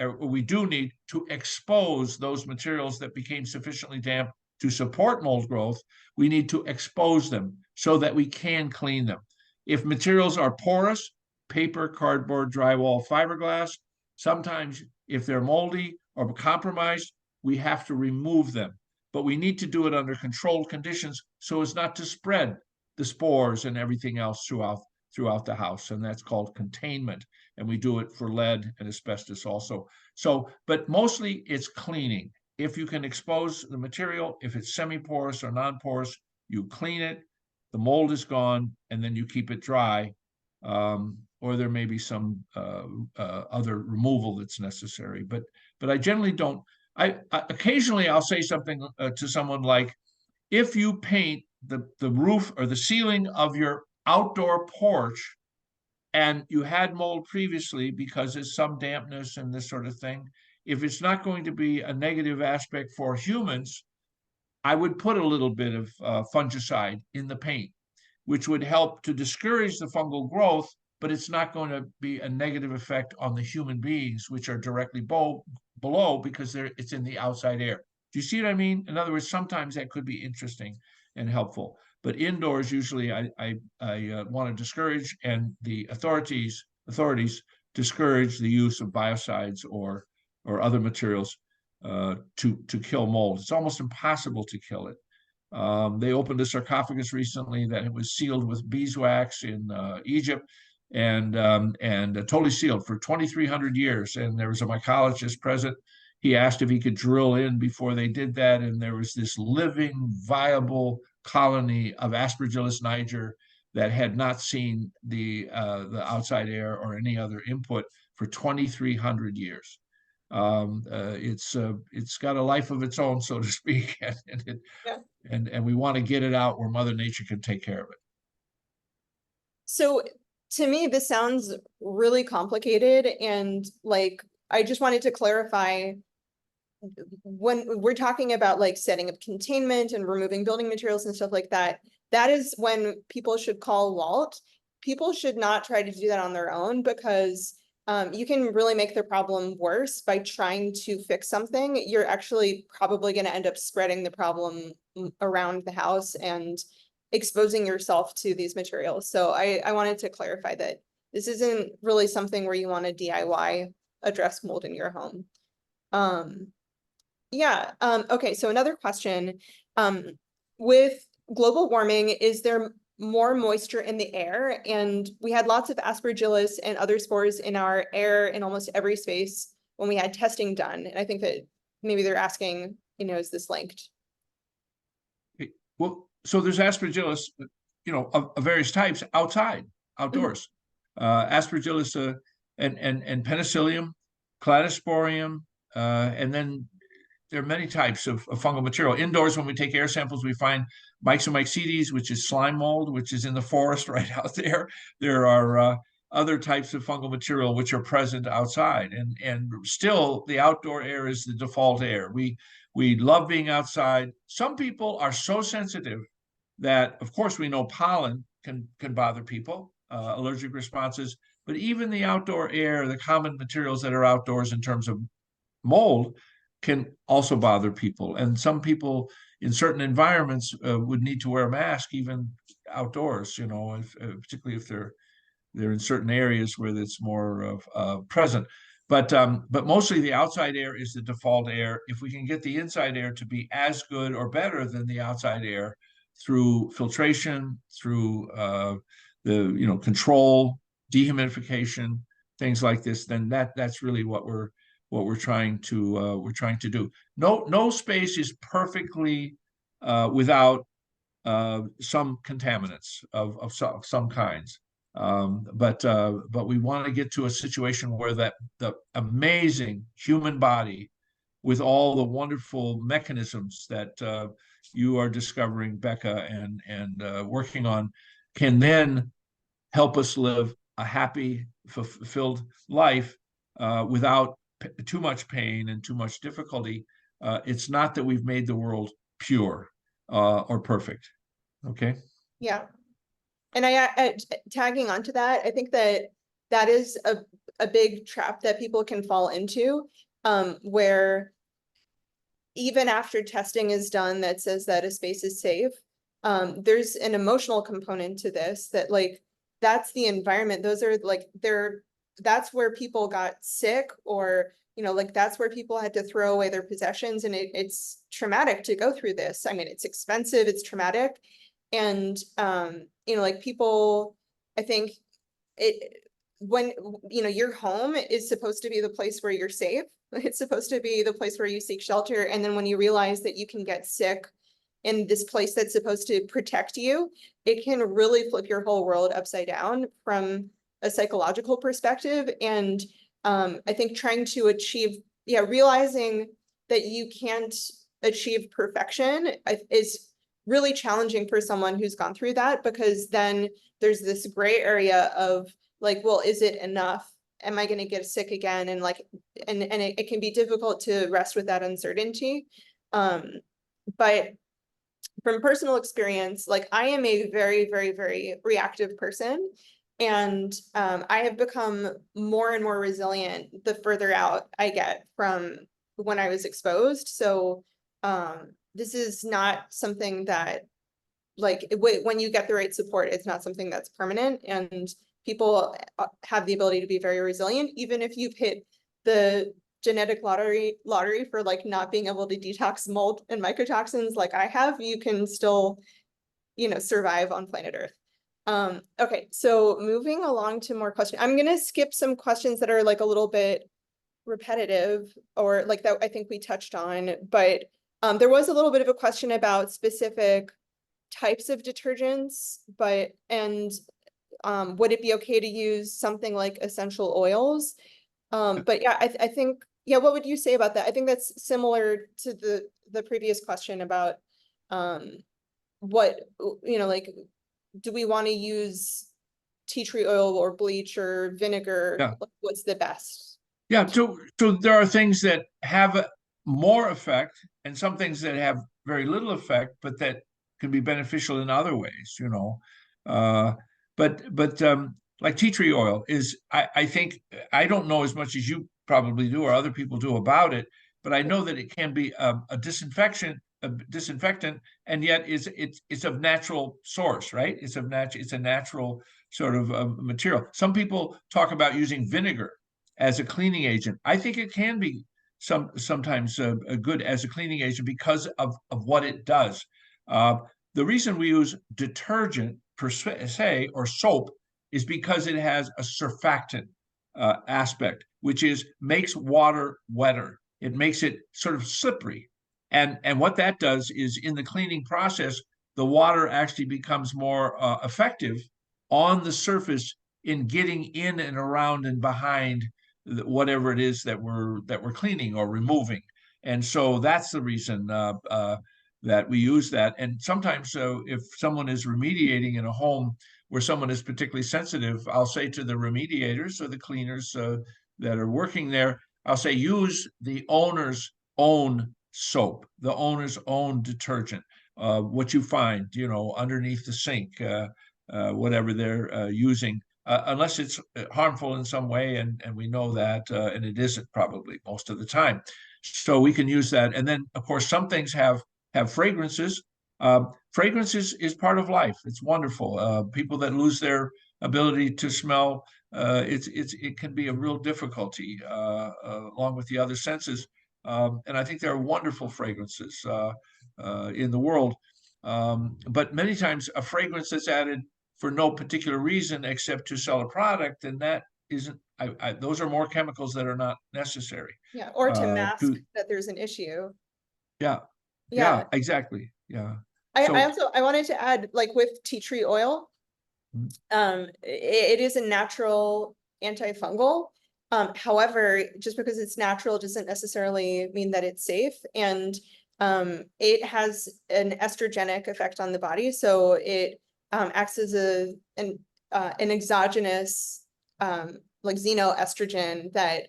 do need to expose those materials that became sufficiently damp to support mold growth. We need to expose them so that we can clean them. If materials are porous, paper, cardboard, drywall, fiberglass, sometimes if they're moldy or compromised, we have to remove them. But we need to do it under controlled conditions so as not to spread the spores and everything else throughout the house. And that's called containment. And we do it for lead and asbestos also. So, but mostly it's cleaning. If you can expose the material, if it's semi-porous or non-porous, you clean it, the mold is gone, and then you keep it dry. Or there may be some other removal that's necessary. But I generally don't. I occasionally I'll say something to someone like, if you paint the roof or the ceiling of your outdoor porch and you had mold previously because there's some dampness and this sort of thing, if it's not going to be a negative aspect for humans, I would put a little bit of fungicide in the paint, which would help to discourage the fungal growth, but it's not going to be a negative effect on the human beings, which are directly below because it's in the outside air. Do you see what I mean? In other words, sometimes that could be interesting and helpful. But indoors, usually I want to discourage, and the authorities discourage the use of biocides or other materials to kill mold. It's almost impossible to kill it. They opened a sarcophagus recently that it was sealed with beeswax in Egypt, and totally sealed for 2,300 years. And there was a mycologist present. He asked if he could drill in before they did that, and there was this living, viable colony of Aspergillus niger that had not seen the outside air or any other input for 2,300 years. It's got a life of its own, so to speak, and we want to get it out where Mother Nature can take care of it. So to me, this sounds really complicated, and like, I just wanted to clarify, when we're talking about like setting up containment and removing building materials and stuff like that, that is when people should call Walt. People should not try to do that on their own, because you can really make the problem worse by trying to fix something. You're actually probably going to end up spreading the problem around the house and exposing yourself to these materials. So I wanted to clarify that this isn't really something where you want to DIY address mold in your home. Yeah, okay, so another question. With global warming, is there more moisture in the air? And we had lots of aspergillus and other spores in our air in almost every space when we had testing done. And I think that maybe they're asking, is this linked? Well, so there's aspergillus, of various types outdoors. Aspergillus and penicillium, cladosporium, and then there are many types of fungal material. Indoors, when we take air samples, we find Myxomycetes, which is slime mold, which is in the forest right out there. There are other types of fungal material which are present outside, and still the outdoor air is the default air. We love being outside. Some people are so sensitive that, of course, we know pollen can bother people, allergic responses, but even the outdoor air, the common materials that are outdoors in terms of mold, can also bother people. And some people in certain environments would need to wear a mask even outdoors, particularly if they're in certain areas where it's more present. But mostly the outside air is the default air. If we can get the inside air to be as good or better than the outside air through filtration, through the control, dehumidification, things like this, then that's really what we're trying to do. No space is perfectly without some contaminants of some kinds. But we want to get to a situation where the amazing human body, with all the wonderful mechanisms that you are discovering, Becca, and working on, can then help us live a happy, fulfilled life without too much pain and too much difficulty. It's not that we've made the world pure or perfect. Okay. Yeah. And tagging onto that, I think that is a big trap that people can fall into, where even after testing is done that says that a space is safe, there's an emotional component to this, that like, that's the environment. Those are like, that's where people got sick, or, like, that's where people had to throw away their possessions. And it's traumatic to go through this. I mean, it's expensive, it's traumatic. And, like, people, I think when, your home is supposed to be the place where you're safe. It's supposed to be the place where you seek shelter. And then when you realize that you can get sick in this place that's supposed to protect you, it can really flip your whole world upside down from a psychological perspective. And I think trying to realizing that you can't achieve perfection is really challenging for someone who's gone through that, because then there's this gray area of like, well, is it enough? Am I going to get sick again? And like, and it can be difficult to rest with that uncertainty. But from personal experience, like, I am a very, very, very reactive person. And I have become more and more resilient the further out I get from when I was exposed. So this is not something that, like, when you get the right support, it's not something that's permanent. And people have the ability to be very resilient, even if you've hit the genetic lottery for like not being able to detox mold and mycotoxins like I have. You can still, survive on planet Earth. Okay, so moving along to more questions. I'm gonna skip some questions that are like a little bit repetitive, or like that I think we touched on, but there was a little bit of a question about specific types of detergents, would it be okay to use something like essential oils? But yeah, I think, yeah, what would you say about that? I think that's similar to the previous question about what, like, do we want to use tea tree oil or bleach or vinegar, Yeah. what's the best? Yeah, so there are things that have more effect and some things that have very little effect, but that can be beneficial in other ways, you know. Uh, but like tea tree oil is, I think, I don't know as much as you probably do or other people do about it, but I know that it can be a disinfectant, and yet it's of natural source, right? It's a natural sort of material. Some people talk about using vinegar as a cleaning agent. I think it can be sometimes good as a cleaning agent because of what it does. The reason we use detergent per se or soap is because it has a surfactant aspect, which is makes water wetter. It makes it sort of slippery. And what that does is in the cleaning process, the water actually becomes more effective on the surface in getting in and around and behind whatever it is that we're cleaning or removing. And so that's the reason that we use that. And sometimes, if someone is remediating in a home where someone is particularly sensitive, I'll say to the remediators or the cleaners that are working there, I'll say use the owner's own soap, the owner's own detergent. What you find, you know, underneath the sink, whatever they're using, unless it's harmful in some way, and we know that, and it isn't probably most of the time. So we can use that. And then, of course, some things have fragrances. Fragrances is part of life. It's wonderful. People that lose their ability to smell, it can be a real difficulty along with the other senses. And I think there are wonderful fragrances in the world. But many times a fragrance that's added for no particular reason except to sell a product, and that isn't, those are more chemicals that are not necessary. Yeah, or to mask To that there's an issue. Yeah, Yeah. yeah, exactly. Yeah. I So, also, I wanted to add, like with tea tree oil, it is a natural antifungal. However, just because it's natural doesn't necessarily mean that it's safe. And it has an estrogenic effect on the body. So it acts as an exogenous like xenoestrogen that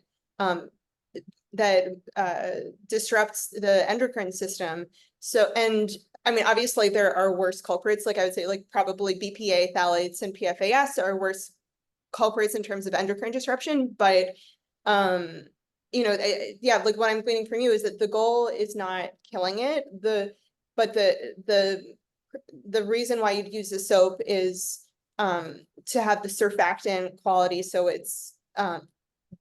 disrupts the endocrine system. So, and I mean, obviously there are worse culprits, like I would say, like probably BPA, phthalates, and PFAS are worse culprits in terms of endocrine disruption. But, you know, yeah, like what I'm gleaning from you is that the goal is not killing it. But the reason why you'd use the soap is to have the surfactant quality, so it's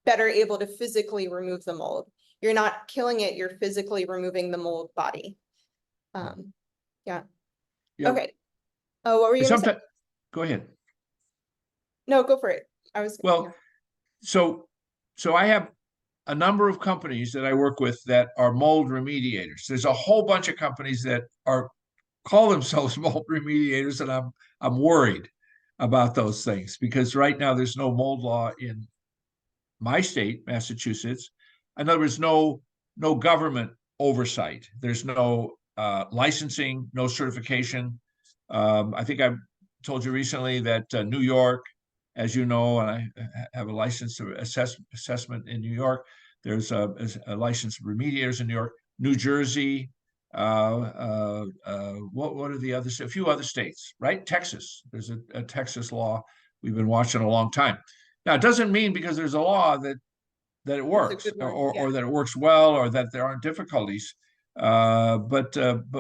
better able to physically remove the mold. You're not killing it, you're physically removing the mold body. Yeah. yeah. Okay. Oh, what were you gonna say? Sometimes, go ahead. No, go for it. I was, Well, yeah. so I have a number of companies that I work with that are mold remediators. There's a whole bunch of companies that are call themselves mold remediators, and I'm worried about those things because right now there's no mold law in my state, Massachusetts. In other words, no government oversight. There's no licensing, no certification. I think I told you recently that New York, as you know, and I have a license to assessment in New York. There's a licensed remediators in New York, New Jersey. What are the others? A few other states, right? Texas. There's a Texas law we've been watching a long time. Now, it doesn't mean because there's a law that it It's a works good one. Yeah. or that it works well or that there aren't difficulties. But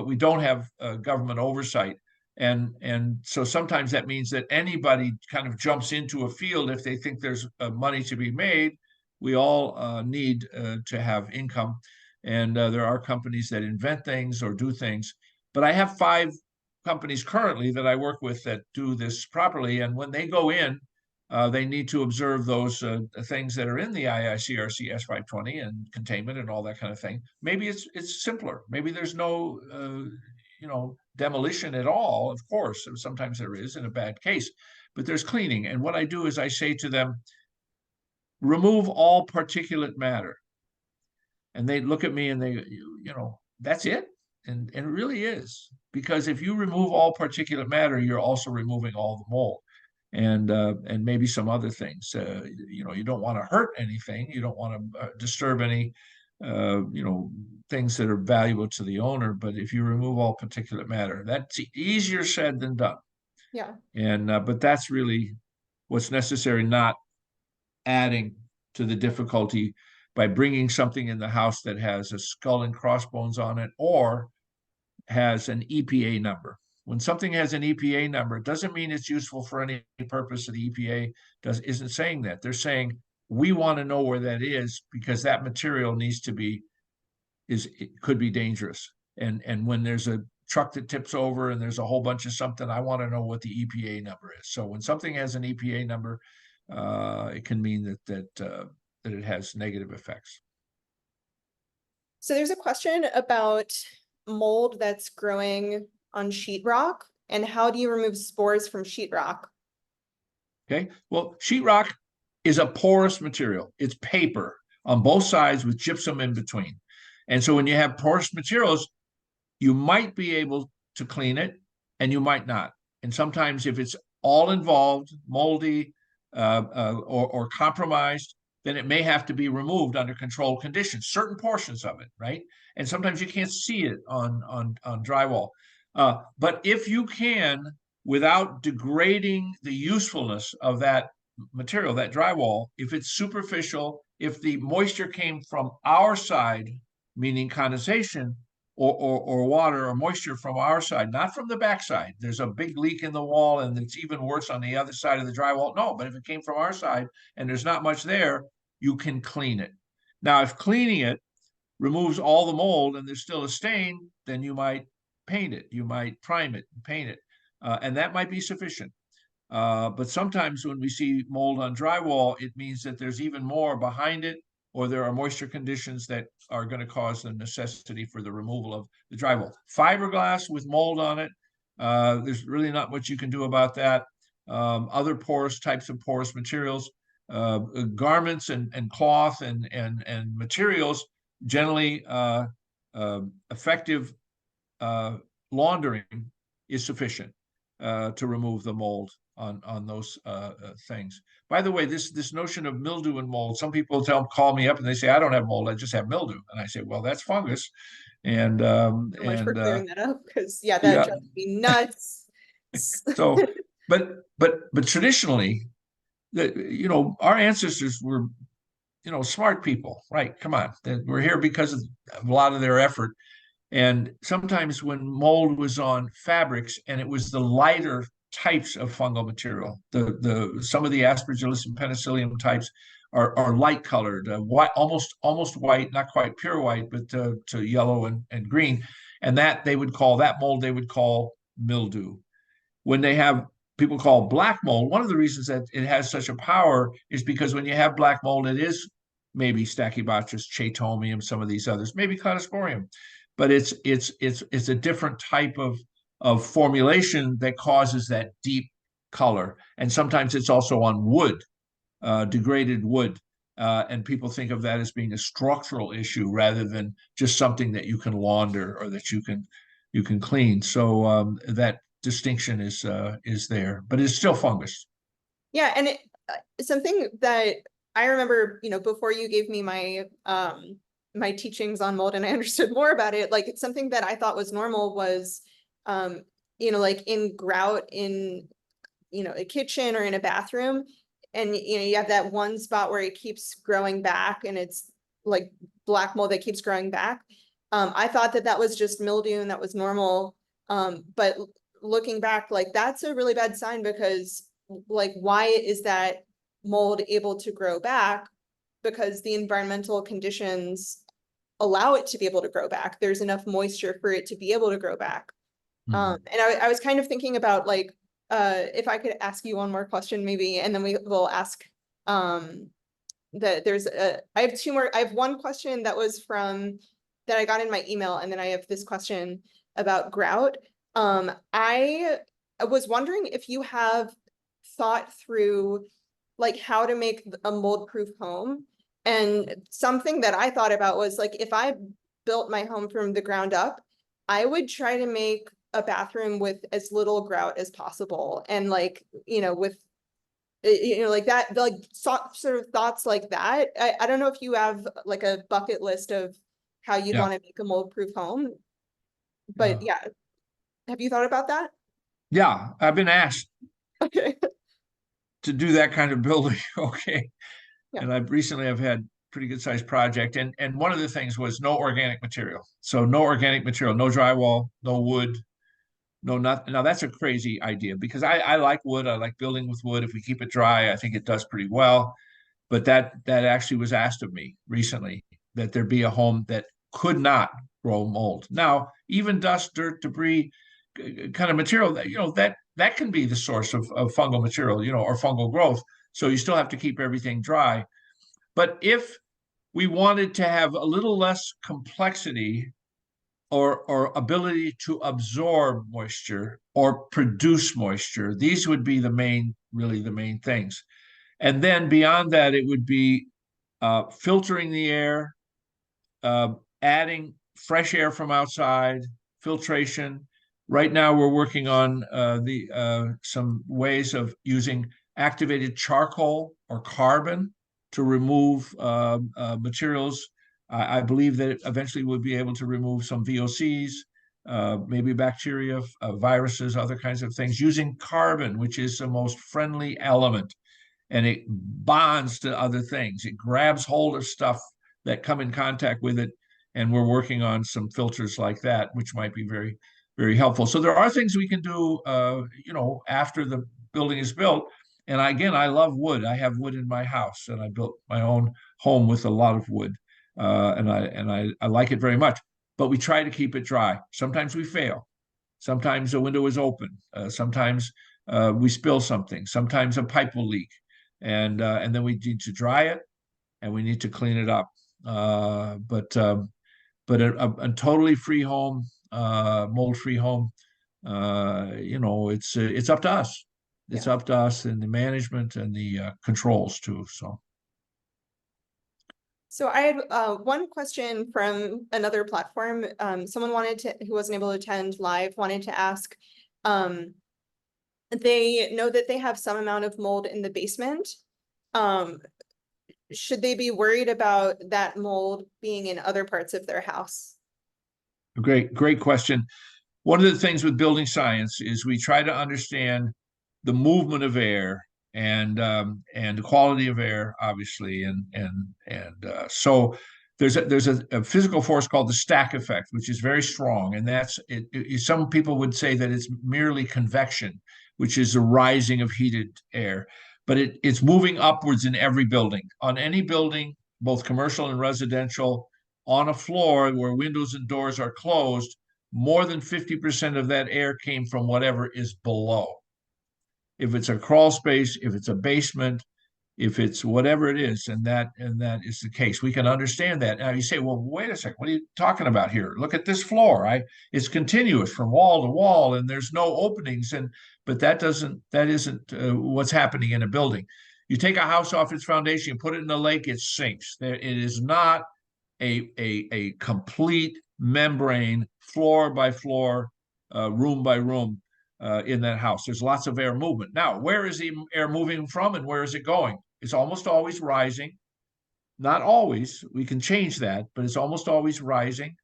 we don't have government oversight. And so sometimes that means that anybody kind of jumps into a field if they think there's money to be made. We all need to have income. And there are companies that invent things or do things. But I have 5 companies currently that I work with that do this properly. And when they go in, they need to observe those things that are in the IICRC S520 and containment and all that kind of thing. Maybe it's simpler. Maybe there's no demolition at all. Of course, sometimes there is in a bad case, but there's cleaning. And what I do is I say to them, remove all particulate matter. And they look at me and they, that's it. And it really is, because if you remove all particulate matter, you're also removing all the mold. and maybe some other things. You don't want to hurt anything. You don't want to disturb any, things that are valuable to the owner. But if you remove all particulate matter, that's easier said than done. Yeah. And but that's really what's necessary, not adding to the difficulty by bringing something in the house that has a skull and crossbones on it or has an EPA number. When something has an EPA number, it doesn't mean it's useful for any purpose. The EPA isn't saying that. They're saying we want to know where that is because that material needs to be it could be dangerous. And when there's a truck that tips over and there's a whole bunch of something, I want to know what the EPA number is. So when something has an EPA number, it can mean that it has negative effects. So there's a question about mold that's growing on sheetrock, and how do you remove spores from sheetrock? Okay, well, sheetrock is a porous material. It's paper on both sides with gypsum in between. And so when you have porous materials, you might be able to clean it and you might not. And sometimes if it's all involved, moldy or compromised, then it may have to be removed under controlled conditions, certain portions of it, right? And sometimes you can't see it on drywall. But if you can, without degrading the usefulness of that material, that drywall, if it's superficial, if the moisture came from our side, meaning condensation, or water or moisture from our side, not from the backside. There's a big leak in the wall and it's even worse on the other side of the drywall. No, but if it came from our side and there's not much there, you can clean it. Now, if cleaning it removes all the mold and there's still a stain, then you might paint it. You might prime it and paint it. And that might be sufficient. But sometimes when we see mold on drywall, it means that there's even more behind it, or there are moisture conditions that are going to cause the necessity for the removal of the drywall. Fiberglass with mold on it, there's really not much you can do about that. Other types of porous materials, garments and cloth and materials, generally effective laundering is sufficient to remove the mold on those things. By the way, this notion of mildew and mold, some people call me up and they say, I don't have mold, I just have mildew. And I say, well, that's fungus. And So much for clearing that up, because that drives me nuts. So, but traditionally, our ancestors were, smart people, right? Come on, we're here because of a lot of their effort. And sometimes when mold was on fabrics and it was the lighter types of fungal material, some of the Aspergillus and Penicillium types are light colored, white, almost white, not quite pure white, but to yellow and green. And that mold they would call mildew. When they have people call black mold, one of the reasons that it has such a power is because when you have black mold, it is maybe Stachybotrys, Chaetomium, some of these others, maybe Cladosporium. But it's a different type of formulation that causes that deep color. And sometimes it's also on wood, degraded wood. And people think of that as being a structural issue rather than just something that you can launder or that you can clean. So that distinction is there, but it's still fungus. Yeah, and something that I remember, before you gave me my my teachings on mold and I understood more about it, like it's something that I thought was normal was, like in grout in, a kitchen or in a bathroom, and you have that one spot where it keeps growing back and it's like black mold that keeps growing back. I thought that was just mildew and that was normal. But looking back, like that's a really bad sign, because like, why is that mold able to grow back? Because the environmental conditions allow it to be able to grow back. There's enough moisture for it to be able to grow back. And I was kind of thinking about like, if I could ask you one more question maybe, and then we will ask that I have two more. I have one question that was that I got in my email, and then I have this question about grout. I was wondering if you have thought through like how to make a mold-proof home. And something that I thought about was like, if I built my home from the ground up, I would try to make a bathroom with as little grout as possible. And like, with You know, like that, like sort of thoughts like that. I don't know if you have like a bucket list of how you'd Yeah, want to make a mold-proof home, yeah, but yeah, have you thought about that? yeah. I've been asked Okay. to do that kind of building. Okay, Yeah. and I've had pretty good sized project, and one of the things was no organic material. So no organic material, no drywall, no wood, no nothing. Now that's a crazy idea because I like wood. I like building with wood. If we keep it dry, I think it does pretty well. But that actually was asked of me recently, that there be a home that could not grow mold. Now, even dust, dirt, debris, kind of material that that can be the source of fungal material, or fungal growth. So you still have to keep everything dry. But if we wanted to have a little less complexity or ability to absorb moisture or produce moisture, these would be really the main things. And then beyond that, it would be filtering the air, uh, adding fresh air from outside, filtration. Right now, we're working on the some ways of using activated charcoal or carbon to remove materials. I believe that eventually we'll be able to remove some VOCs, maybe bacteria, viruses, other kinds of things, using carbon, which is the most friendly element, and it bonds to other things. It grabs hold of stuff that come in contact with it. And we're working on some filters like that, which might be very, very helpful. So there are things we can do, after the building is built. And again, I love wood. I have wood in my house, and I built my own home with a lot of wood, and I like it very much. But we try to keep it dry. Sometimes we fail. Sometimes the window is open. Sometimes we spill something. Sometimes a pipe will leak, and then we need to dry it and we need to clean it up. But a totally free home, mold-free home, it's up to us. Yeah. It's up to us and the management and the controls too. So So I had one question from another platform. Someone who wasn't able to attend live, wanted to ask, they know that they have some amount of mold in the basement. Should they be worried about that mold being in other parts of their house? great question. One of the things with building science is we try to understand the movement of air and the quality of air, obviously, and so there's a physical force called the stack effect, which is very strong, and that's it. Some people would say that it's merely convection, which is the rising of heated air, but it's moving upwards in every building. On any building, both commercial and residential, on a floor where windows and doors are closed, more than 50% of that air came from whatever is below. If it's a crawl space, if it's a basement, if it's whatever it is, and that is the case, we can understand that. Now you say, well, wait a second, what are you talking about here? Look at this floor. It's continuous from wall to wall, and there's no openings. But that isn't what's happening in a building. You take a house off its foundation, you put it in a lake, it sinks. It is not a complete membrane, floor by floor, room by room, in that house. There's lots of air movement. Now, where is the air moving from and where is it going? It's almost always rising. Not always. We can change that, but it's almost always rising.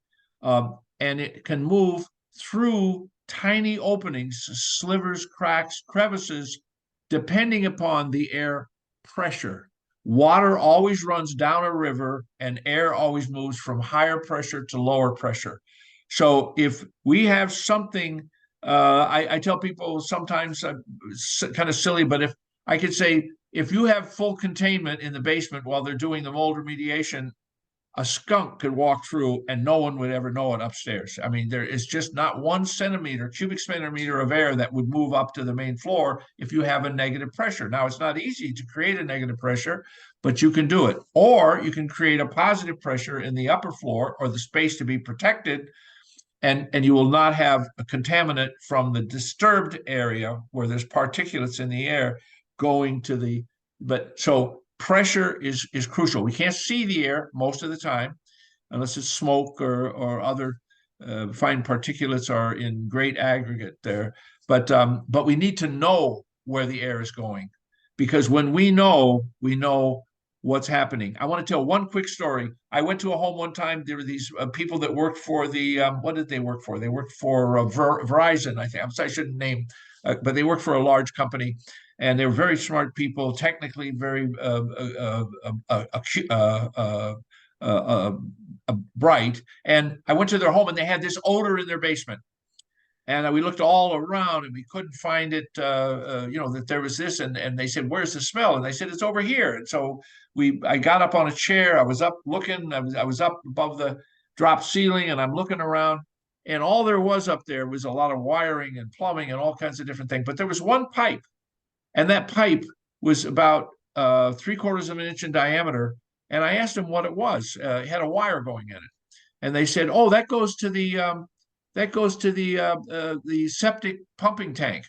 And it can move through tiny openings, slivers, cracks, crevices, depending upon the air pressure. Water always runs down a river, and air always moves from higher pressure to lower pressure. So if we have something, I tell people sometimes, kind of silly, but if I could say, if you have full containment in the basement while they're doing the mold remediation, a skunk could walk through and no one would ever know it upstairs. I mean, there is just not 1 cubic centimeter of air that would move up to the main floor if you have a negative pressure. Now, it's not easy to create a negative pressure, but you can do it. Or you can create a positive pressure in the upper floor or the space to be protected, and you will not have a contaminant from the disturbed area where there's particulates in the air going to but so pressure is crucial. We can't see the air most of the time unless it's smoke or other fine particulates are in great aggregate there. But we need to know where the air is going. because when we know what's happening. I want to tell one quick story. I went to a home one time. There were these people that worked for the, what did they work for? They worked for Verizon, I think. I'm sorry, I shouldn't name, but they worked for a large company. And they were very smart people, technically very bright. And I went to their home and they had this odor in their basement. And we looked all around and we couldn't find it, that there was this. And they said, where's the smell? And they said, it's over here. And so I got up on a chair. I was up looking. I was up above the drop ceiling and I'm looking around. And all there was up there was a lot of wiring and plumbing and all kinds of different things. But there was one pipe. And that pipe was about 3/4 of an inch in diameter. And I asked them what it was. It had a wire going in it. And they said, oh, that goes to the septic pumping tank.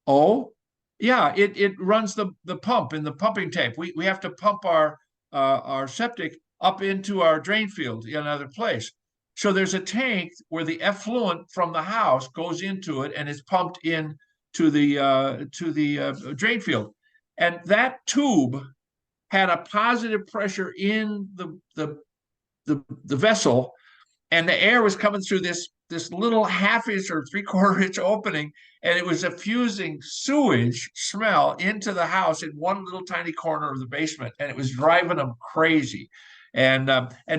Oh, yeah, it runs the pump in the pumping tank. We have to pump our septic up into our drain field in another place. So there's a tank where the effluent from the house goes into it and is pumped in to the drain field. And that tube had a positive pressure in the vessel, and the air was coming through this little half-inch or 3/4 inch opening, and it was effusing sewage smell into the house in one little tiny corner of the basement, and it was driving them crazy. And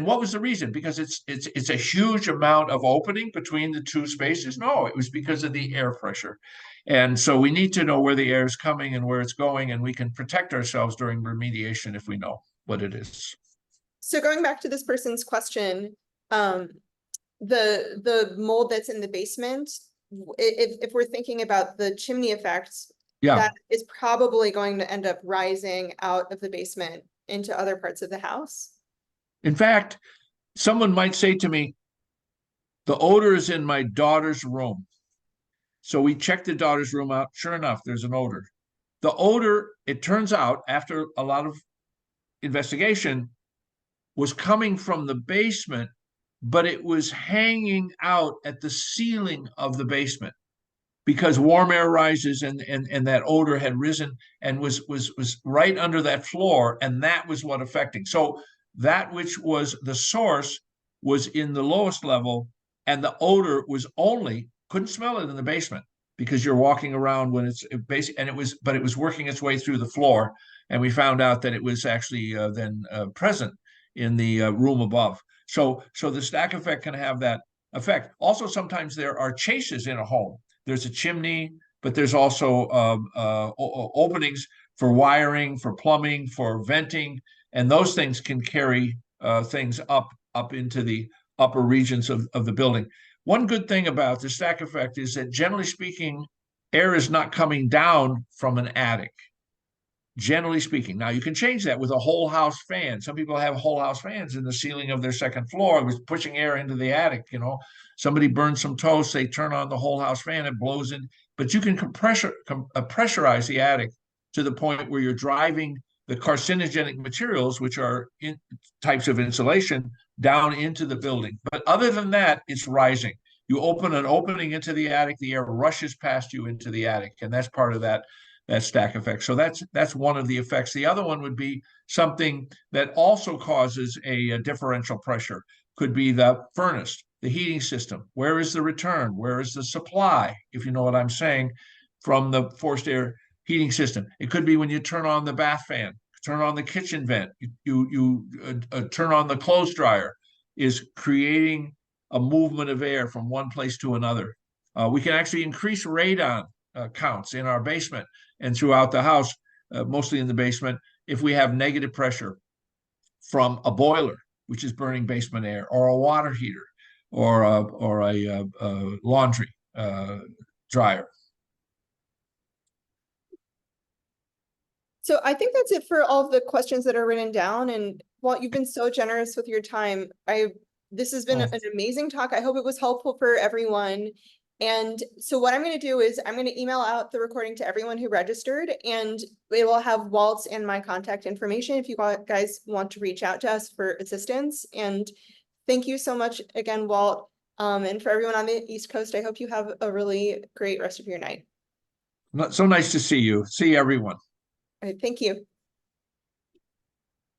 what was the reason? Because it's a huge amount of opening between the two spaces? No, it was because of the air pressure. And so we need to know where the air is coming and where it's going, and we can protect ourselves during remediation if we know what it is. So going back to this person's question, the mold that's in the basement, if we're thinking about the chimney effects, Yeah. that is probably going to end up rising out of the basement into other parts of the house. In fact, someone might say to me, the odor is in my daughter's room. So we checked the daughter's room out. Sure enough, there's an odor. The odor, it turns out, after a lot of investigation, was coming from the basement, but it was hanging out at the ceiling of the basement because warm air rises and that odor had risen and was right under that floor, and that was what affecting. So that which was the source was in the lowest level, and the odor was couldn't smell it in the basement because you're walking around when it's basic, and it was working its way through the floor, and we found out that it was actually then present in the room above. So the stack effect can have that effect. Also, sometimes there are chases in a home. There's a chimney, but there's also openings for wiring, for plumbing, for venting, and those things can carry things up into the upper regions of the building. One good thing about the stack effect is that, generally speaking, air is not coming down from an attic. Generally speaking. Now, you can change that with a whole house fan. Some people have whole house fans in the ceiling of their second floor. It was pushing air into the attic. Somebody burns some toast, they turn on the whole house fan, it blows in. But you can pressurize the attic to the point where you're driving the carcinogenic materials, which are types of insulation, down into the building. But other than that, it's rising. You open an opening into the attic, the air rushes past you into the attic, and that's part of that stack effect. So that's one of the effects. The other one would be something that also causes a differential pressure. Could be the furnace, the heating system. Where is the return? Where is the supply, if you know what I'm saying, from the forced air heating system? It could be when you turn on the bath fan, turn on the kitchen vent, you turn on the clothes dryer, is creating a movement of air from one place to another. We can actually increase radon counts in our basement and throughout the house, mostly in the basement, if we have negative pressure from a boiler, which is burning basement air, or a water heater, or a laundry dryer. So I think that's it for all of the questions that are written down. And Walt, you've been so generous with your time. This has been an amazing talk. I hope it was helpful for everyone. And so what I'm going to do is I'm going to email out the recording to everyone who registered, and it will have Walt's and my contact information if you guys want to reach out to us for assistance. And thank you so much again, Walt. And for everyone on the East Coast, I hope you have a really great rest of your night. So nice to see you. See everyone. All right, thank you.